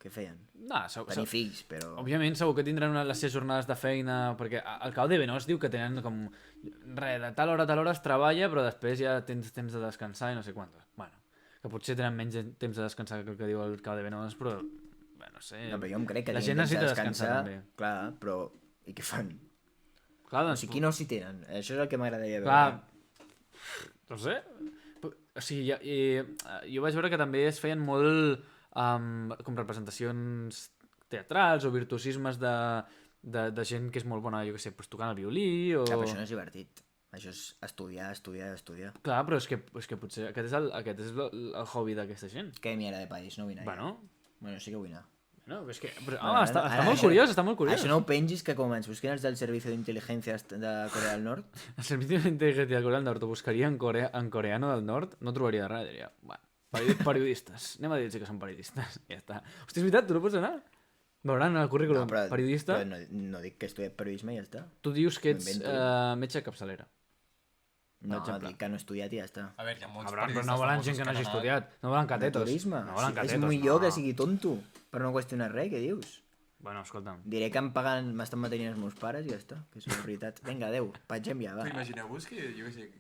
Què feien? No, Tenir fills, però... òbviament segur que tindran les seves jornades de feina, perquè al cau de Venós diu que tenen com... Res, de tal hora a tal hora es treballa, però després ja tens temps de descansar i no sé quantos. Bueno, que potser tenen menys temps de descansar que el que diu el cau de Venós, però... Bé, no sé... No, però jo em crec que la tenen gent temps de necessita descansar, descansar també. clar, però... I què fan? Clar, O doncs, sigui, qui no s'hi tenen? Això és el que m'agradaria veure. clar, no sé. O sigui, jo vaig veure que també es feien molt com representacions teatrals o virtuosismes de gent que és molt bona, jo què sé, pues, tocant el violí o... Clar, però això no és divertit. Això és estudiar. Clar, però és que potser aquest és el hobby d'aquesta gent. Què mierda de país, no vull anar. Bueno, Bueno, sí que vull anar. no, és que... Però, Bueno, està ara molt això- curiós, està molt curiós. Això no ho pengis que com ens busquen els del Servicio de Inteligencia de Corea del Nord, El Servicio de Inteligencia de Corea del Nord ho buscaria en coreano del nord, no trobaria res, diria, bueno, periodistes, anem a dir que són periodistes, ja està. Hòstia, és veritat, tu no pots anar? Veuran el currículum periodista, però no dic que he estudiat periodisme i ja està. tu dius que ets m'invento. metge de capçalera. No, exemple. dic que no he estudiat i ja està. A veure, hi ha molts Però periodistes no volen famosos gent que no hagi han anat. estudiat, no volen catetos. Turisme. No volen Sí, catetos, és millor no. que sigui tonto, per no qüestionar res, què dius? Bueno, escolta'm. Diré que m'estan mantenint els meus pares i ja està, que és la veritat. Vinga, adeu, pengem ja, va. Però imagineu-vos que, jo què sé,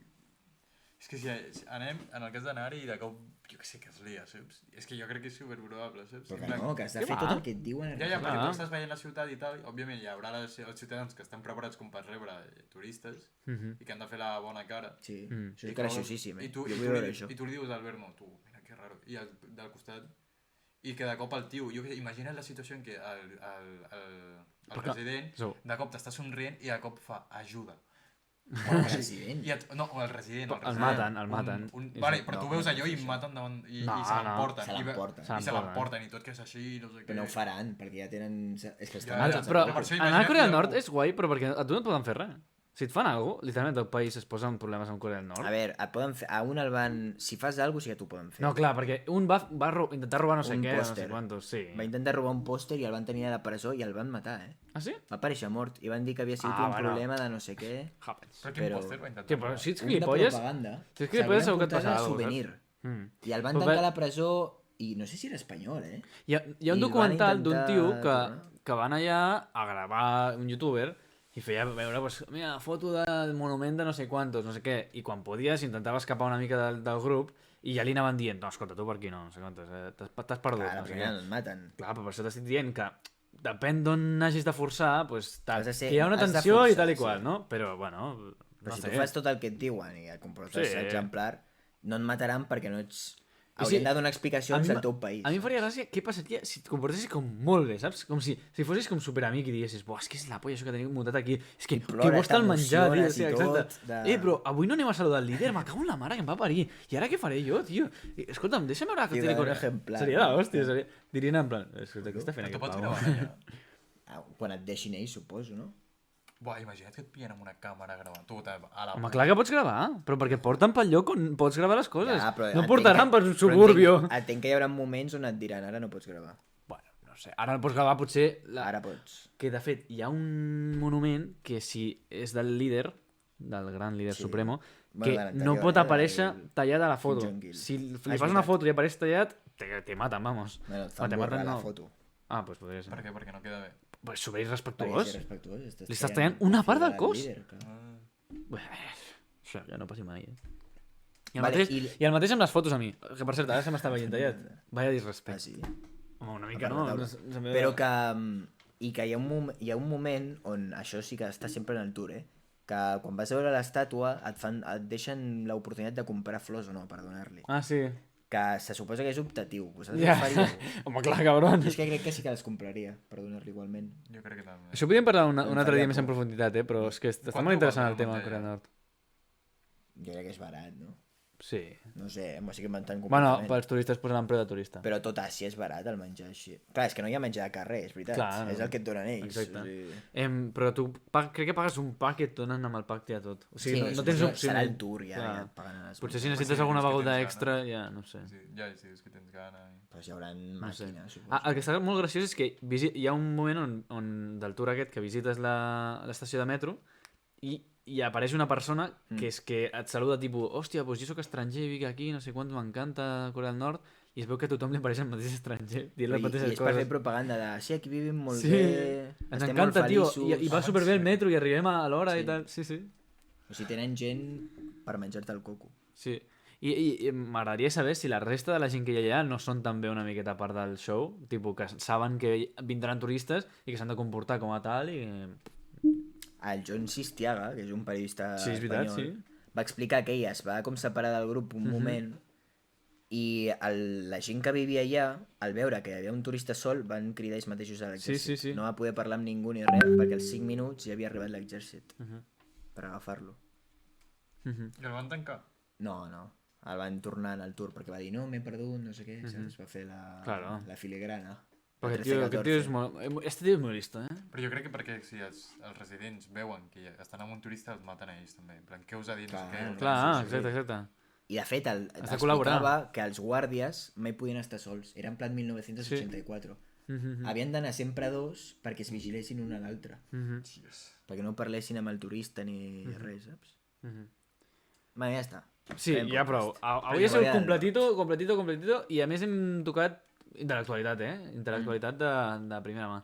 És que si anem, en el cas d'anar-hi i de cop, jo què sé, que es lia, saps? És que jo crec que és superprobable, saps? Però que no, que has de Què fer va? tot el que et diuen. Ja, perquè tu estàs veient la ciutat i tal, òbviament hi haurà els ciutadans que estan preparats com per rebre turistes i que han de fer la bona cara. Sí, Mm. això és graciosíssim, I eh? tu, Jo i, vull tu, veure li, això. I tu li dius al Albert, no, tu, mira que raro. I del costat... I que de cop el tio, jo què sé, imagina't la situació en què el president Segur. de cop t'està somrient i de cop fa ajuda. El president. No, el resident. El maten, el maten. Vale, però No, tu veus no allò i això. maten davant i No, se no. l'emporten. Se l'emporten. I se l'emporten i tot que és així, no sé què. Però no ho faran, perquè ja tenen... És que estan... Ja, tots Però a per això anar a Corea del imagina't Nord algú- és guai, però perquè a tu no et poden fer res. Si et fan alguna cosa, literalment el país es posa en problemes amb Corea del Nord. A veure, et poden fer... A un el van... Si fas alguna cosa, sí que t'ho poden fer. No, clar, perquè un va intentar robar no sé Un què, no sé pòster. quantos, sí. Va intentar robar un pòster i el van tenir a la presó i el van matar, eh? Ah, sí? Va aparèixer mort i van dir que havia sigut Ah, un bueno. problema de no sé què. Happens. Però quin Però- pòster va intentar? Tio, però si ets Un de gilipolles... propaganda. Si ets gilipolles segur que et S'havien passa portat alguna souvenir. Mm. I el van Però tancar va- a la presó i no sé si era espanyol, eh? Hi ha un I documental van d'un intentar tio tornar. que van allà a gravar un youtuber i feia veure, pues, mira, foto del monument de no sé quantos, no sé què, i quan podia s'intentava escapar una mica del grup i ja li anaven dient, no, escolta, tu per aquí no sé quantos, t'has perdut, Clar, no al sé final què. el maten. Clar, però per això t'estic dient que depèn d'on hagis de forçar, pues, tal, Has de ser- que hi ha una has de tensió i forçar, tal i sí. qual, no? Però, bueno, Però no si sé. tu fas tot el que et diuen i et comportes Sí. exemplar, no et mataran perquè no ets... I Haurien si- de donar explicacions a mi al teu país. A mi em faria gràcia què passaria si et comportessis com molt bé, saps? Com si fossis com superamic i diguessis, buah, és que és la polla això que tenim muntat aquí. És que plores, que gusta el menjar, tio. t'emociones Sí, i exacte. tot, de- Però avui no anem a saludar el líder, me cago en la mare que em va parir. I ara què faré jo, tio? Escolta'm, deixa'm veure que Ciudadano té ejemplar, Seria no? l'hòstia, seria... Dirien en plan, escolta, què està fent Però tu aquest pots pavo? gravar allà. Quan et deixin ells, suposo, no? Buah, imagina't que et pillen amb una càmera gravant tu a la Home, clar que pots gravar, però perquè et porten pel lloc on pots gravar les coses. però No entenc portaran que- per un però suburbio. Entenc que hi haurà moments on et diran ara no pots gravar. Bueno, no sé, ara el pots gravar potser... Ara pots. Que de fet hi ha un monument que si és del líder, del gran líder Sí. supremo, Bueno, que de l'anterior, no pot aparèixer del tallat a la foto. Kim Jong-il. Si li és fas una veritat. foto i apareix tallat, te maten, vamos. Bueno, et fan te borrar maten, la no. foto. Ah, doncs podria ser. Per què? Perquè no queda bé. Pues super Perquè irrespectuós. ser respectuós. Li estàs tallant una part del al cos? líder, clar. Bé, això ja no passi mai, eh? I el, Vale, mateix, i- I el mateix amb les fotos a mi. Que per cert, ara se m'està veient tallat. Vaya Ah, disrespecte. sí? Home, una mica A part no. de no, taula. se m'ha- Però que... I que hi ha un moment on això sí que està sempre en el tour, eh? Que quan vas a veure l'estàtua et deixen l'oportunitat de comprar flors o no per donar-li. Ah, sí. Que se suposa que és optatiu. Vosaltres Ja. ho faríeu? Home, clar, cabron. Jo és que crec que sí que les compraria per donar-li igualment. Jo crec que també. Això podríem parlar un Em altre faria dia més en por. profunditat, però és que està Quant molt deu interessant val el tema una de Corea del Nord. Jo crec que és barat, no? Sí. No sé, m'ho estic inventant Bueno, completament. pels turistes posaran preu de turista. Però tot Àsia és barat el menjar així. Clar, és que no hi ha menjar de carrer, és veritat. Clar, és el que et donen ells. exacte. O sigui... Però tu crec que pagues un pack i et donen amb el pack ja tot. O sigui, no tens suposo que opció. serà el tour, ja, Clar. ja et paguen a les Potser si menjades. necessites Sí, alguna és que beguda tens extra, gana. ja, no sé. Sí, ja, sí, és que tens gana. I... Doncs hi haurà No sé. màquines, suposo. El que està molt graciós és que hi ha un moment on del tour aquest que visites l'estació de metro i apareix una persona que és que et saluda tipus, hòstia, doncs jo sóc estranger, vinc aquí, no sé quant, m'encanta Corea del Nord, i es veu que a tothom li apareix el mateix estranger, dient les I mateixes és per fer coses. propaganda de sí, aquí vivim molt Sí, bé, ens estem encanta, molt tio, feliços. i va superbé el metro i arribem a l'hora i tal, sí, sí. O sigui, tenen gent per menjar-te el coco. Sí. I m'agradaria saber si la resta de la gent que hi ha allà no són també una miqueta part del show, tipus que saben que vindran turistes i que s'han de comportar com a tal i... El John Sistiaga, que és un periodista Sí, és veritat, espanyol, sí. va explicar que ella es va com separar del grup un moment i la gent que vivia allà, al veure que hi havia un turista sol, van cridar ells mateixos a l'exèrcit. Sí. No va poder parlar amb ningú ni res, perquè als 5 minuts ja havia arribat l'exèrcit per agafar-lo. I el van tancar? No, el van tornar al tour perquè va dir no, m'he perdut, no sé què, saps? Va fer Claro. la filigrana. Perquè El aquest tio 13-14. és molt... Este tio és molt listo, eh? Però jo crec que perquè si els residents veuen que estan amb un turista, els maten a ells també. En plan, què us ha dit? Clar, No sé què, Clar, sí, sí. exacte, exacte. I de fet, Has de col·laborar. explicava que els guàrdies mai podien estar sols. Era en plan 1984. Havien d'anar sempre dos perquè es vigilessin un a l'altre. Perquè no parlessin amb el turista ni res, saps? Bueno, ja està. Sí, Fem ja prou. podcast. Avui ha sigut Corea del completito, i a més hem tocat intel·lectualitat, eh? Intel·lectualitat de primera mà.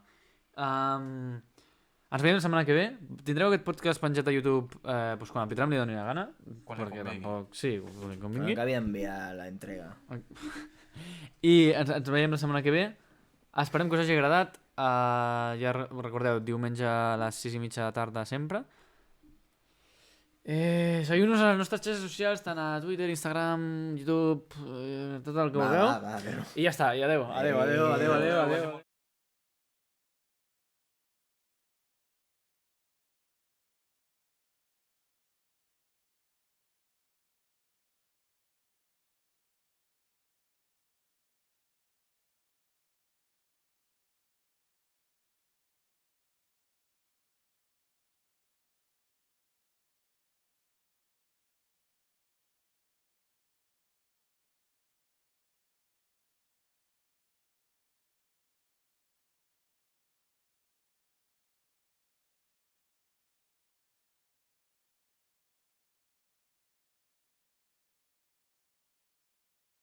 Ens veiem la setmana que ve. Tindreu aquest podcast penjat a YouTube doncs quan el Pitram li doni la gana. Quan li perquè convingui. tampoc... Sí, quan li Quan convingui. acabi d'enviar l'entrega. I ens veiem la setmana que ve. Esperem que us hagi agradat. Ja recordeu, diumenge a les 6:30 de la tarda sempre. Seguiu-nos a les nostres xarxes socials, tant a Twitter, Instagram, YouTube, tot el que vulgueu. Va, però... I ja està, i adeu.